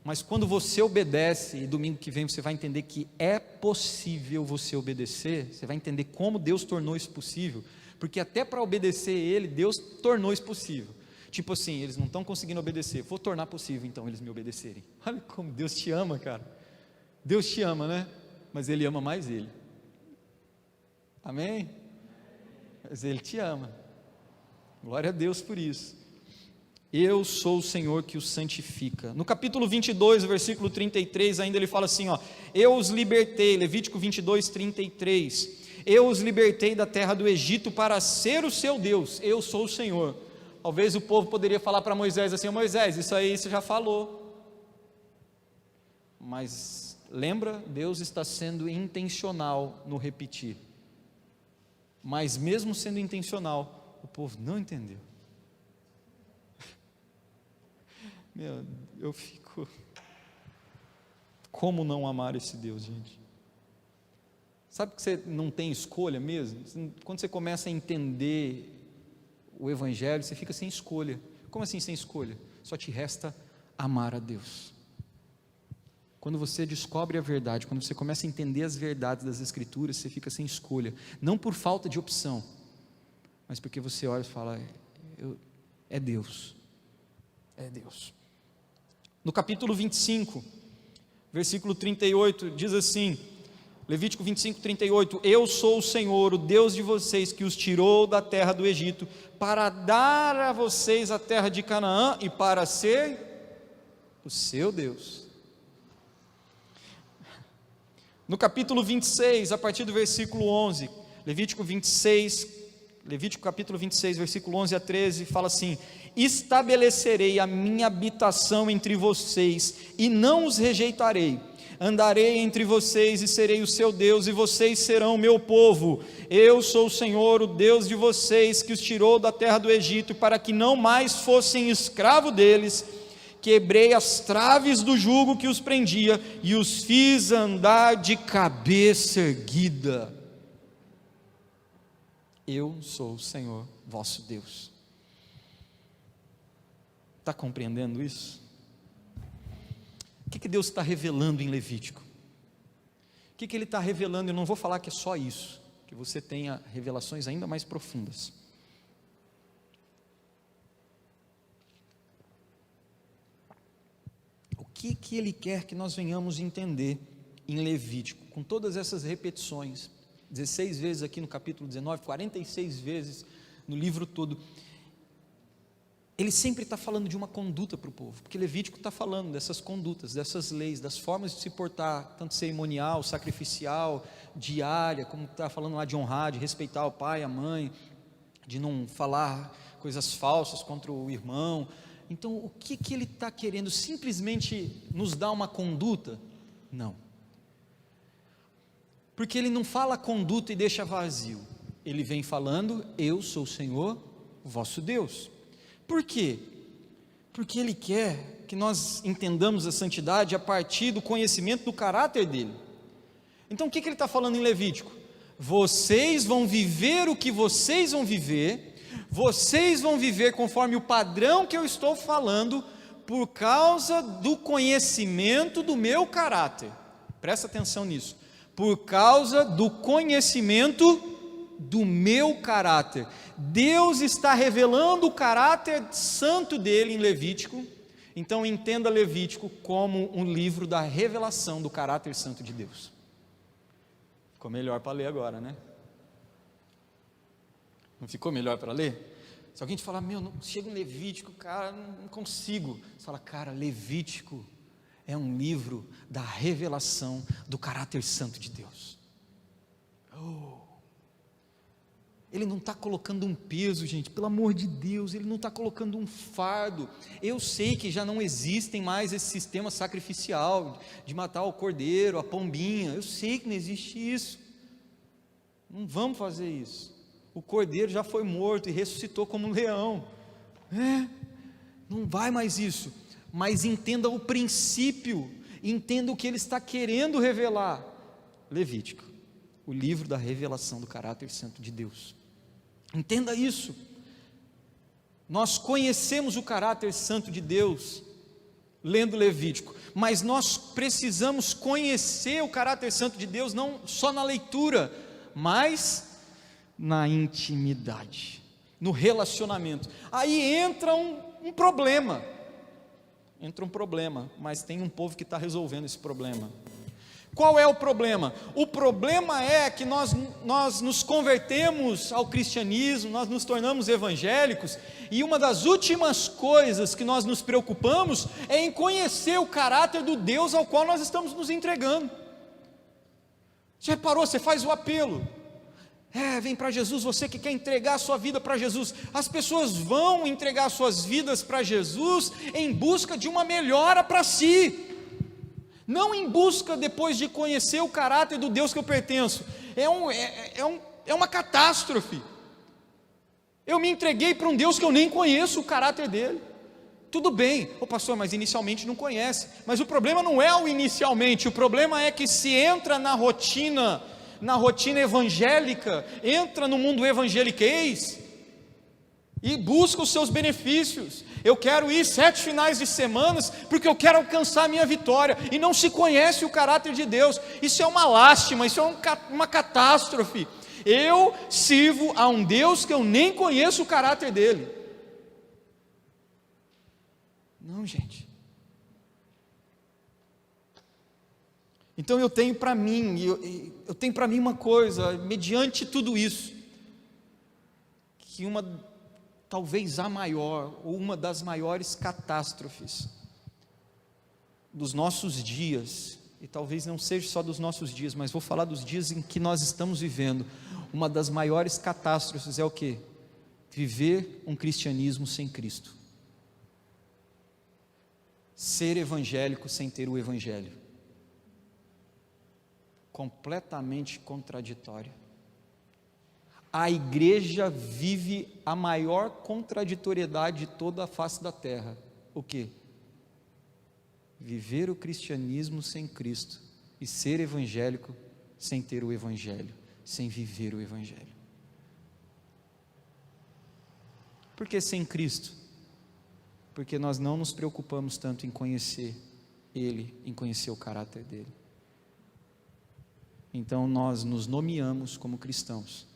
Mas quando você obedece, e domingo que vem você vai entender que é possível você obedecer, você vai entender como Deus tornou isso possível, porque até para obedecer Ele, Deus tornou isso possível. Tipo assim, eles não estão conseguindo obedecer, vou tornar possível então eles me obedecerem. Olha como Deus te ama, cara. Deus te ama, né? Mas Ele ama mais Ele. Amém? Mas Ele te ama. Glória a Deus por isso. Eu sou o Senhor que os santifica. No capítulo 22, versículo 33, ainda ele fala assim, ó, eu os libertei, Levítico 22, 33, eu os libertei da terra do Egito para ser o seu Deus, eu sou o Senhor. Talvez o povo poderia falar para Moisés assim, Moisés, isso aí você já falou. Mas lembra, Deus está sendo intencional no repetir. Mas mesmo sendo intencional, o povo não entendeu. Eu fico, como não amar esse Deus, gente? Sabe que você não tem escolha mesmo? Quando você começa a entender o Evangelho, você fica sem escolha. Como assim sem escolha? Só te resta amar a Deus. Quando você descobre a verdade, quando você começa a entender as verdades das Escrituras, você fica sem escolha, não por falta de opção, mas porque você olha e fala, é Deus, é Deus. No capítulo 25, versículo 38, diz assim, Levítico 25, 38, eu sou o Senhor, o Deus de vocês, que os tirou da terra do Egito, para dar a vocês a terra de Canaã, e para ser o seu Deus. No capítulo 26, a partir do versículo 11, Levítico capítulo 26, versículo 11 a 13, fala assim, estabelecerei a minha habitação entre vocês, e não os rejeitarei, andarei entre vocês e serei o seu Deus, e vocês serão o meu povo, eu sou o Senhor, o Deus de vocês, que os tirou da terra do Egito, para que não mais fossem escravo deles, quebrei as traves do jugo que os prendia, e os fiz andar de cabeça erguida. Eu sou o Senhor, vosso Deus. Está compreendendo isso? O que Deus está revelando em Levítico? O que Ele está revelando? Eu não vou falar que é só isso, que você tenha revelações ainda mais profundas. O que Ele quer que nós venhamos entender em Levítico, com todas essas repetições, 16 vezes aqui no capítulo 19, 46 vezes no livro todo, ele sempre está falando de uma conduta para o povo, porque Levítico está falando dessas condutas, dessas leis, das formas de se portar, tanto cerimonial, sacrificial, diária, como está falando lá de honrar, de respeitar o pai, a mãe, de não falar coisas falsas contra o irmão. Então o que ele está querendo? Simplesmente nos dar uma conduta? Não. Porque ele não fala conduta e deixa vazio, ele vem falando, eu sou o Senhor, vosso Deus. Por quê? Porque Ele quer que nós entendamos a santidade a partir do conhecimento do caráter dEle. Então o que Ele está falando em Levítico? Vocês vão viver o que vocês vão viver conforme o padrão que eu estou falando, por causa do conhecimento do meu caráter. Presta atenção nisso. Por causa do conhecimento do meu caráter. Deus está revelando o caráter santo dele em Levítico. Então entenda Levítico como um livro da revelação do caráter santo de Deus. Ficou melhor para ler agora, né? Não ficou melhor para ler? Se alguém te falar, não chega um Levítico, cara, não consigo. Você fala, cara, Levítico é um livro da revelação do caráter santo de Deus. Ele não está colocando um peso, gente, pelo amor de Deus, Ele não está colocando um fardo. Eu sei que já não existem mais esse sistema sacrificial, de matar o cordeiro, a pombinha, eu sei que não existe isso. Não vamos fazer isso. O cordeiro já foi morto e ressuscitou como um leão. Não vai mais isso. Mas entenda o princípio, entenda o que Ele está querendo revelar. Levítico, o livro da revelação do caráter santo de Deus. Entenda isso. Nós conhecemos o caráter santo de Deus lendo Levítico, mas nós precisamos conhecer o caráter santo de Deus não só na leitura, mas na intimidade, no relacionamento. Aí entra um problema, mas tem um povo que está resolvendo esse problema. Qual é o problema? O problema é que nós nos convertemos ao cristianismo, nós nos tornamos evangélicos, e uma das últimas coisas que nós nos preocupamos é em conhecer o caráter do Deus ao qual nós estamos nos entregando. Você reparou, você faz o apelo, vem para Jesus, você que quer entregar a sua vida para Jesus. As pessoas vão entregar suas vidas para Jesus em busca de uma melhora para si, não em busca depois de conhecer o caráter do Deus que eu pertenço. É uma catástrofe. Eu me entreguei para um Deus que eu nem conheço o caráter dele. Tudo bem, pastor, mas inicialmente não conhece. Mas o problema não é o inicialmente, o problema é que se entra na rotina evangélica, entra no mundo evangeliquez e busca os seus benefícios. Eu quero ir 7 finais de semanas porque eu quero alcançar a minha vitória, e não se conhece o caráter de Deus. Isso é uma lástima, isso é uma catástrofe. Eu sirvo a um Deus que eu nem conheço o caráter dele. Não, gente. Então eu tenho para mim uma coisa, mediante tudo isso, que talvez a maior, ou uma das maiores catástrofes dos nossos dias, e talvez não seja só dos nossos dias, mas vou falar dos dias em que nós estamos vivendo. Uma das maiores catástrofes é o quê? Viver um cristianismo sem Cristo. Ser evangélico sem ter o Evangelho. Completamente contraditório. A igreja vive a maior contraditoriedade de toda a face da terra. O quê? Viver o cristianismo sem Cristo e ser evangélico sem ter o Evangelho, sem viver o Evangelho. Por que sem Cristo? Porque nós não nos preocupamos tanto em conhecer Ele, em conhecer o caráter dEle. Então nós nos nomeamos como cristãos,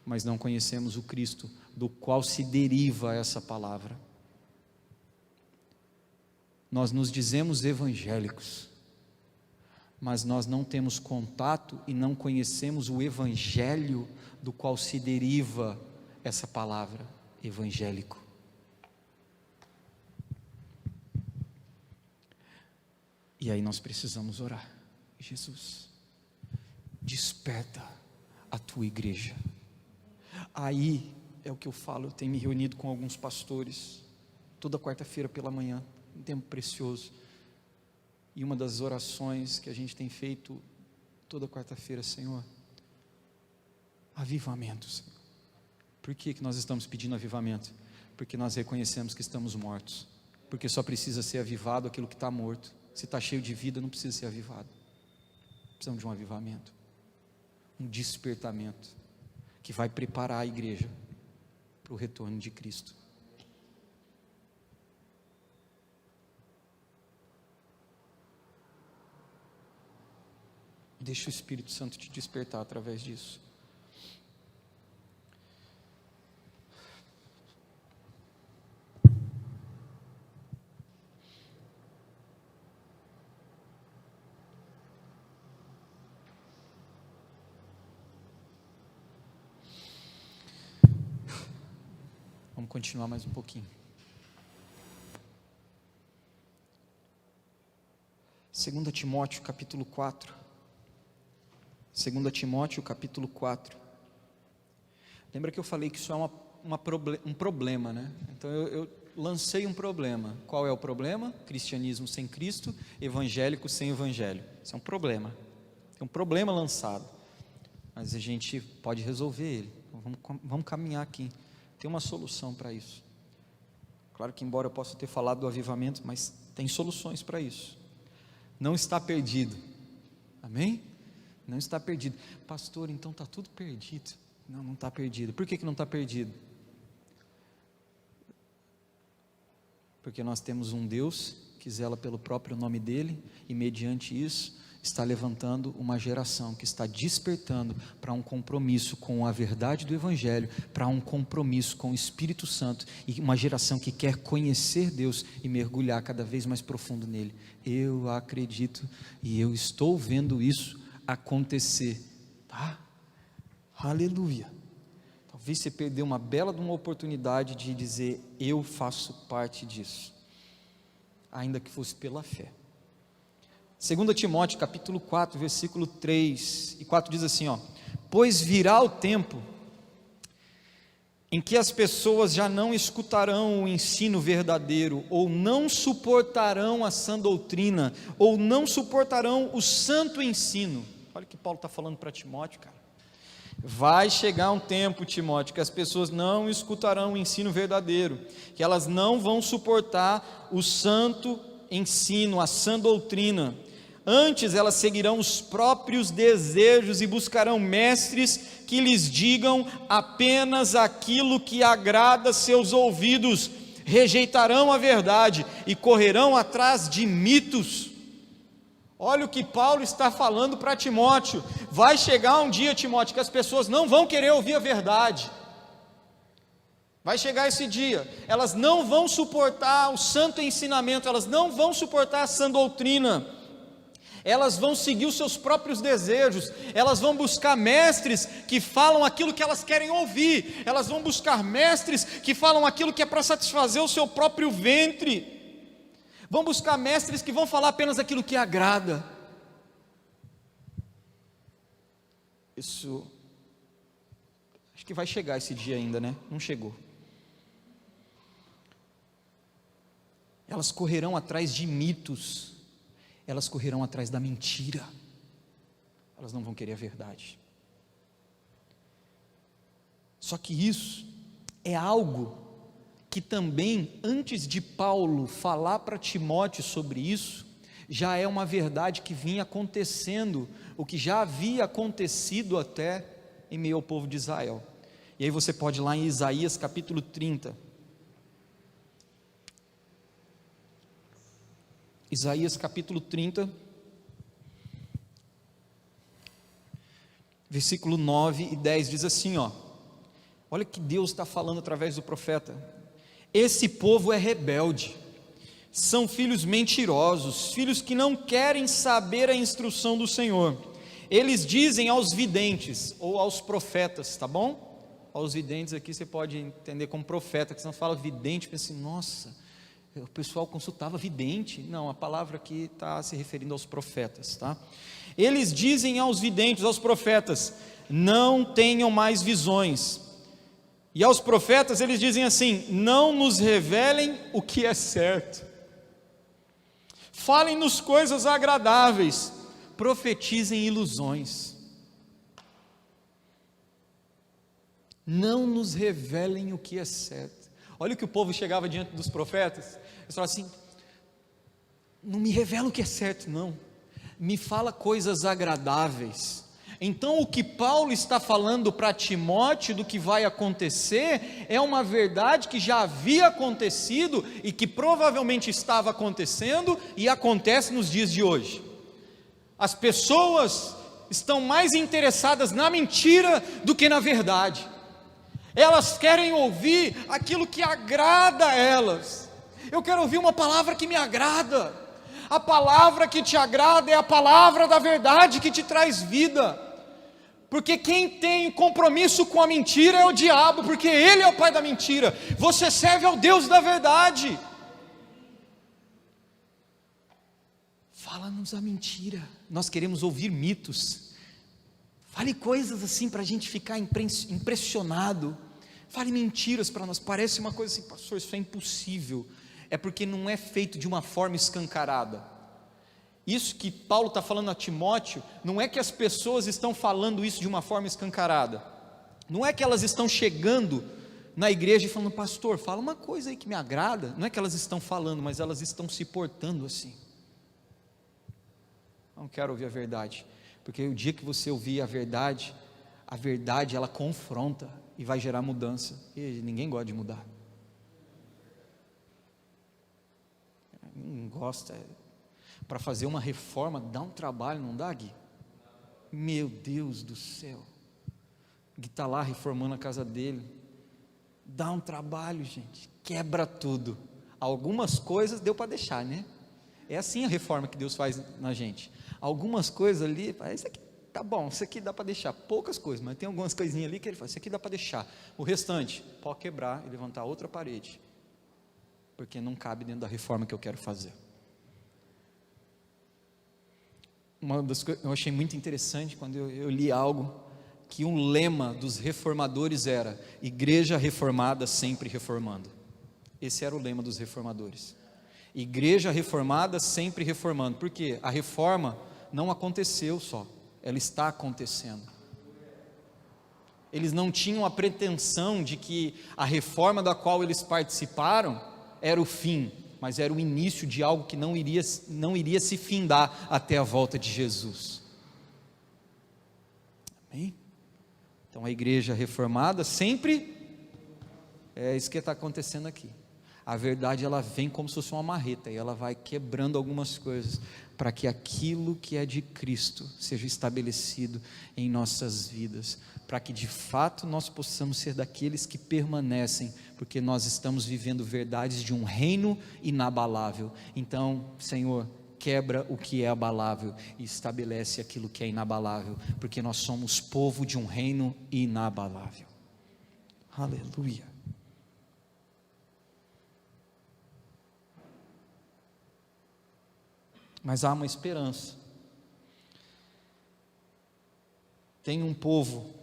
mas não conhecemos o Cristo do qual se deriva essa palavra. Nós nos dizemos evangélicos, mas nós não temos contato e não conhecemos o Evangelho do qual se deriva essa palavra, evangélico. E aí nós precisamos orar. Jesus, desperta a tua igreja. Aí é o que eu falo, eu tenho me reunido com alguns pastores, toda quarta-feira pela manhã, um tempo precioso, e uma das orações que a gente tem feito toda quarta-feira, Senhor, avivamento, Senhor, Por que nós estamos pedindo avivamento? Porque nós reconhecemos que estamos mortos, porque só precisa ser avivado aquilo que está morto. Se está cheio de vida, não precisa ser avivado. Precisamos de um avivamento, um despertamento, que vai preparar a igreja para o retorno de Cristo. Deixa o Espírito Santo te despertar através disso. Vamos continuar mais um pouquinho. 2 Timóteo capítulo 4. 2 Timóteo capítulo 4. Lembra que eu falei que isso é um problema, né? Então eu lancei um problema. Qual é o problema? Cristianismo sem Cristo, evangélico sem evangelho. Isso é um problema. É um problema lançado, mas a gente pode resolver ele. Então, vamos caminhar aqui. Tem uma solução para isso. Claro que embora eu possa ter falado do avivamento, mas tem soluções para isso. Não está perdido. Amém? Não está perdido. Pastor, então está tudo perdido. Não, não está perdido. Por que não está perdido? Porque nós temos um Deus que zela pelo próprio nome dEle, e mediante isso, está levantando uma geração que está despertando para um compromisso com a verdade do Evangelho, para um compromisso com o Espírito Santo, e uma geração que quer conhecer Deus e mergulhar cada vez mais profundo nele. Eu acredito e eu estou vendo isso acontecer, tá? Aleluia. Talvez você perdeu uma bela de uma oportunidade de dizer: eu faço parte disso, ainda que fosse pela fé. 2 Timóteo capítulo 4, versículo 3 e 4 diz assim, pois virá o tempo em que as pessoas já não escutarão o ensino verdadeiro, ou não suportarão a sã doutrina, ou não suportarão o santo ensino. Olha o que Paulo está falando para Timóteo, cara. Vai chegar um tempo, Timóteo, que as pessoas não escutarão o ensino verdadeiro, que elas não vão suportar o santo ensino, a sã doutrina. Antes elas seguirão os próprios desejos e buscarão mestres que lhes digam apenas aquilo que agrada seus ouvidos, rejeitarão a verdade e correrão atrás de mitos. Olha o que Paulo está falando para Timóteo. Vai chegar um dia, Timóteo, que as pessoas não vão querer ouvir a verdade. Vai chegar esse dia, elas não vão suportar o santo ensinamento, elas não vão suportar a sã doutrina, elas vão seguir os seus próprios desejos, elas vão buscar mestres que falam aquilo que elas querem ouvir, elas vão buscar mestres que falam aquilo que é para satisfazer o seu próprio ventre, vão buscar mestres que vão falar apenas aquilo que agrada. Isso, acho que vai chegar esse dia ainda, né? Não chegou. Elas correrão atrás de mitos, elas correrão atrás da mentira, elas não vão querer a verdade. Só que isso é algo que também, antes de Paulo falar para Timóteo sobre isso, já é uma verdade que vinha acontecendo, o que já havia acontecido até em meio ao povo de Israel. E aí você pode ir lá em Isaías capítulo 30, Isaías capítulo 30, versículo 9 e 10 diz assim, olha que Deus está falando através do profeta: esse povo é rebelde, são filhos mentirosos, filhos que não querem saber a instrução do Senhor. Eles dizem aos videntes, ou aos profetas, tá bom? Aos videntes aqui você pode entender como profeta, que você não fala vidente, pensa assim, nossa, o pessoal consultava vidente. Não, a palavra aqui está se referindo aos profetas, tá? Eles dizem aos videntes, aos profetas: não tenham mais visões. E aos profetas eles dizem assim: não nos revelem o que é certo, falem-nos coisas agradáveis, profetizem ilusões. não nos revelem o que é certo. Olha o que o povo chegava diante dos profetas, eles falavam assim: não me revela o que é certo não, me fala coisas agradáveis. Então o que Paulo está falando para Timóteo do que vai acontecer, é uma verdade que já havia acontecido, e que provavelmente estava acontecendo, e acontece nos dias de hoje. As pessoas estão mais interessadas na mentira do que na verdade. Elas querem ouvir aquilo que agrada a elas. Eu quero ouvir uma palavra que me agrada. A palavra que te agrada é a palavra da verdade que te traz vida. Porque quem tem compromisso com a mentira é o diabo, porque ele é o pai da mentira. Você serve ao Deus da verdade. Fala-nos a mentira. Nós queremos ouvir mitos. Fale coisas assim para a gente ficar impressionado. Fale mentiras para nós. Parece uma coisa assim: pastor, isso é impossível. É porque não é feito de uma forma escancarada. Isso que Paulo está falando a Timóteo, não é que as pessoas estão falando isso de uma forma escancarada. Não é que elas estão chegando na igreja e falando: pastor, fala uma coisa aí que me agrada. Não é que elas estão falando, mas elas estão se portando assim. Não quero ouvir a verdade, porque o dia que você ouvir a verdade ela confronta e vai gerar mudança, e ninguém gosta de mudar. Ninguém gosta. Para fazer uma reforma dá um trabalho, não dá, Gui? Meu Deus do céu. Gui está lá reformando a casa dele, dá um trabalho, gente, quebra tudo. Algumas coisas deu para deixar, né? É assim a reforma que Deus faz na gente. Algumas coisas ali, isso aqui tá bom, isso aqui dá para deixar, poucas coisas, mas tem algumas coisinhas ali que ele fala: isso aqui dá para deixar. O restante pode quebrar e levantar outra parede, porque não cabe dentro da reforma que eu quero fazer. Uma das coisas eu achei muito interessante quando eu li algo, que um lema dos reformadores era: igreja reformada sempre reformando. Esse era o lema dos reformadores. Igreja reformada sempre reformando. Por quê? A reforma não aconteceu só, ela está acontecendo. Eles não tinham a pretensão de que a reforma da qual eles participaram era o fim, mas era o início de algo que não iria se findar até a volta de Jesus. Amém? Então a igreja reformada sempre, é isso que está acontecendo aqui. A verdade, ela vem como se fosse uma marreta, e ela vai quebrando algumas coisas, para que aquilo que é de Cristo seja estabelecido em nossas vidas, para que de fato nós possamos ser daqueles que permanecem, porque nós estamos vivendo verdades de um reino inabalável. Então, Senhor, quebra o que é abalável e estabelece aquilo que é inabalável, porque nós somos povo de um reino inabalável. Aleluia. Mas há uma esperança. Tem um povo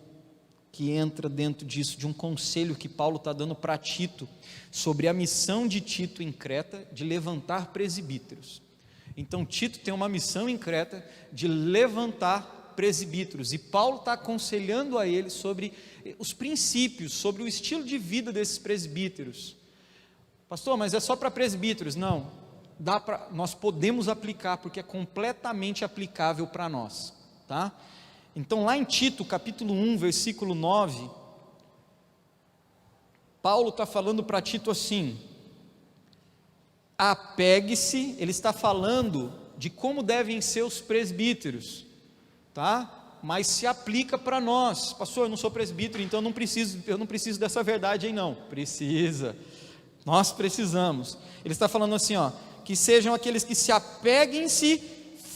que entra dentro disso, de um conselho que Paulo está dando para Tito, sobre a missão de Tito em Creta, de levantar presbíteros. Então Tito tem uma missão em Creta, de levantar presbíteros, e Paulo está aconselhando a ele sobre os princípios, sobre o estilo de vida desses presbíteros. Pastor, mas é só para presbíteros? Não. Nós podemos aplicar, porque é completamente aplicável para nós, tá? Então lá em Tito, capítulo 1, versículo 9, Paulo está falando para Tito assim: apegue-se, ele está falando de como devem ser os presbíteros, tá? Mas se aplica para nós. Pastor, eu não sou presbítero, então eu não preciso dessa verdade aí não. Precisa, nós precisamos. Ele está falando assim, que sejam aqueles que se apeguem-se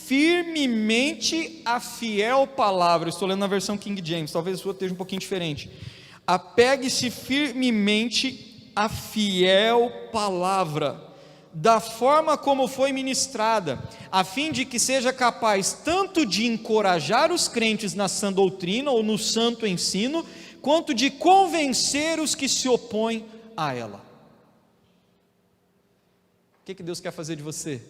firmemente à fiel palavra. Eu estou lendo na versão King James, talvez a sua esteja um pouquinho diferente. Apegue-se firmemente à fiel palavra, da forma como foi ministrada, a fim de que seja capaz tanto de encorajar os crentes na sã doutrina ou no santo ensino, quanto de convencer os que se opõem a ela. O que Deus quer fazer de você?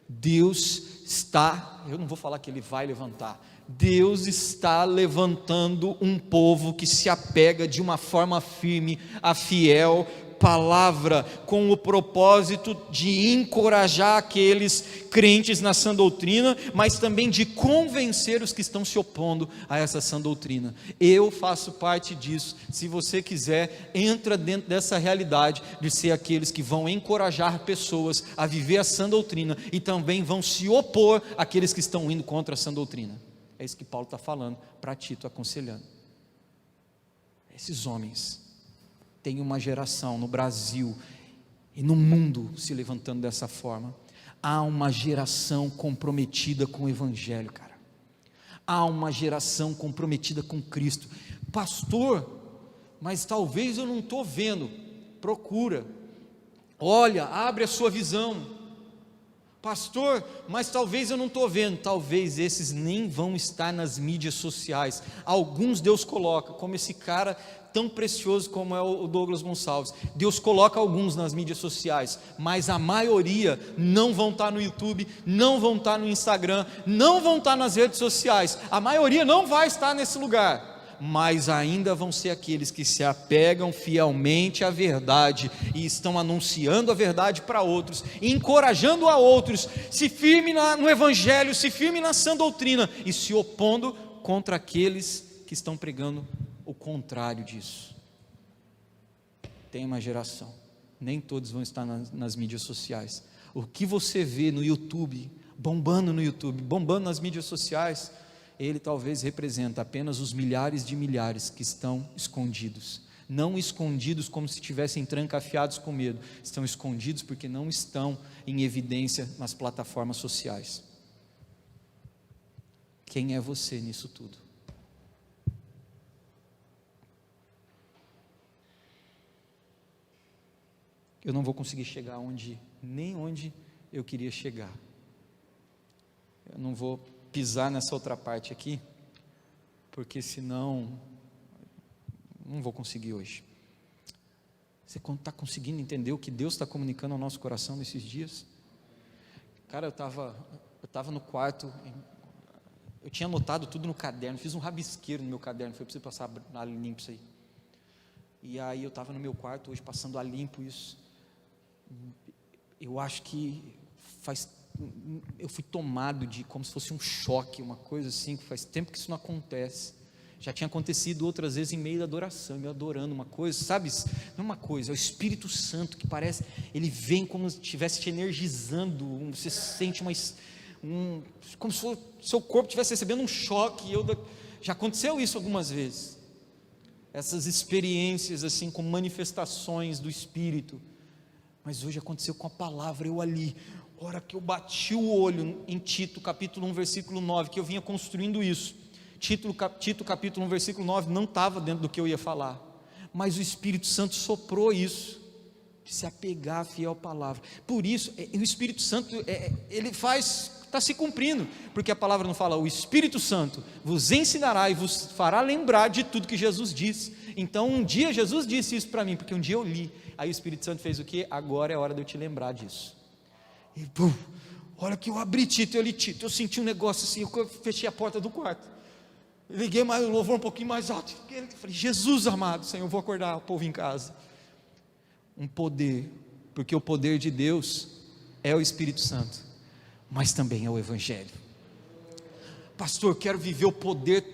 Deus está, eu não vou falar que Ele vai levantar, Deus está levantando um povo que se apega de uma forma firme à fiel palavra, com o propósito de encorajar aqueles crentes na sã doutrina, mas também de convencer os que estão se opondo a essa sã doutrina. Eu faço parte disso. Se você quiser, entra dentro dessa realidade de ser aqueles que vão encorajar pessoas a viver a sã doutrina e também vão se opor àqueles que estão indo contra a sã doutrina. É isso que Paulo está falando para Tito, aconselhando. Esses homens tem uma geração no Brasil e no mundo se levantando dessa forma. Há uma geração comprometida com o Evangelho, cara. Há uma geração comprometida com Cristo. Pastor, mas talvez eu não estou vendo. Procura, olha, abre a sua visão. Pastor, mas talvez eu não estou vendo. Talvez esses nem vão estar nas mídias sociais. Alguns Deus coloca, como esse cara tão precioso como é o Douglas Gonçalves. Deus coloca alguns nas mídias sociais, mas a maioria não vão estar no YouTube, não vão estar no Instagram, não vão estar nas redes sociais. A maioria não vai estar nesse lugar, mas ainda vão ser aqueles que se apegam fielmente à verdade e estão anunciando a verdade para outros, encorajando a outros, se firme no Evangelho, se firme na sã doutrina e se opondo contra aqueles que estão pregando o contrário disso. Tem uma geração, nem todos vão estar nas mídias sociais. O que você vê no YouTube, bombando nas mídias sociais, ele talvez representa apenas os milhares de milhares que estão escondidos. Não escondidos como se estivessem trancafiados com medo, estão escondidos porque não estão em evidência nas plataformas sociais. Quem é você nisso tudo? Eu não vou conseguir chegar nem onde eu queria chegar. Eu não vou pisar nessa outra parte aqui, porque senão não vou conseguir hoje. Você está conseguindo entender o que Deus está comunicando ao nosso coração nesses dias? Cara, eu estava no quarto, eu tinha anotado tudo no caderno, fiz um rabisqueiro no meu caderno, foi para você passar a limpo isso aí. E aí eu estava no meu quarto hoje passando a limpo isso. Eu acho que eu fui tomado de como se fosse um choque, uma coisa assim, que faz tempo que isso não acontece. Já tinha acontecido outras vezes em meio da adoração, eu adorando uma coisa, sabe? Não é uma coisa, é o Espírito Santo que parece, ele vem como se estivesse te energizando, você sente como se o seu corpo estivesse recebendo um choque. Já aconteceu isso algumas vezes, essas experiências assim, com manifestações do Espírito. Mas hoje aconteceu com a palavra, eu ali, hora que eu bati o olho em Tito capítulo 1 versículo 9, que eu vinha construindo isso, Tito capítulo 1 versículo 9 não estava dentro do que eu ia falar, mas o Espírito Santo soprou isso, de se apegar à fiel palavra. Por isso, o Espírito Santo, ele está se cumprindo, porque a palavra não fala, o Espírito Santo vos ensinará e vos fará lembrar de tudo que Jesus disse. Então um dia Jesus disse isso para mim, porque um dia eu li, aí o Espírito Santo fez o quê? Agora é hora de eu te lembrar disso. E pum, hora que eu abri Tito, eu li Tito, eu senti um negócio assim, eu fechei a porta do quarto, liguei mais o louvor um pouquinho mais alto, falei, Jesus amado, Senhor, eu vou acordar o povo em casa. Um poder, porque o poder de Deus é o Espírito Santo, mas também é o Evangelho. Pastor, eu quero viver o poder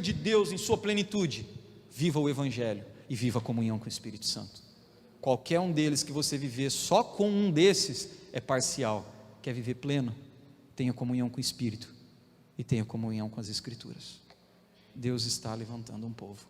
de Deus em sua plenitude. Viva o Evangelho e viva a comunhão com o Espírito Santo. Qualquer um deles que você viver só com um desses é parcial. Quer viver pleno? Tenha comunhão com o Espírito e tenha comunhão com as Escrituras. Deus está levantando um povo.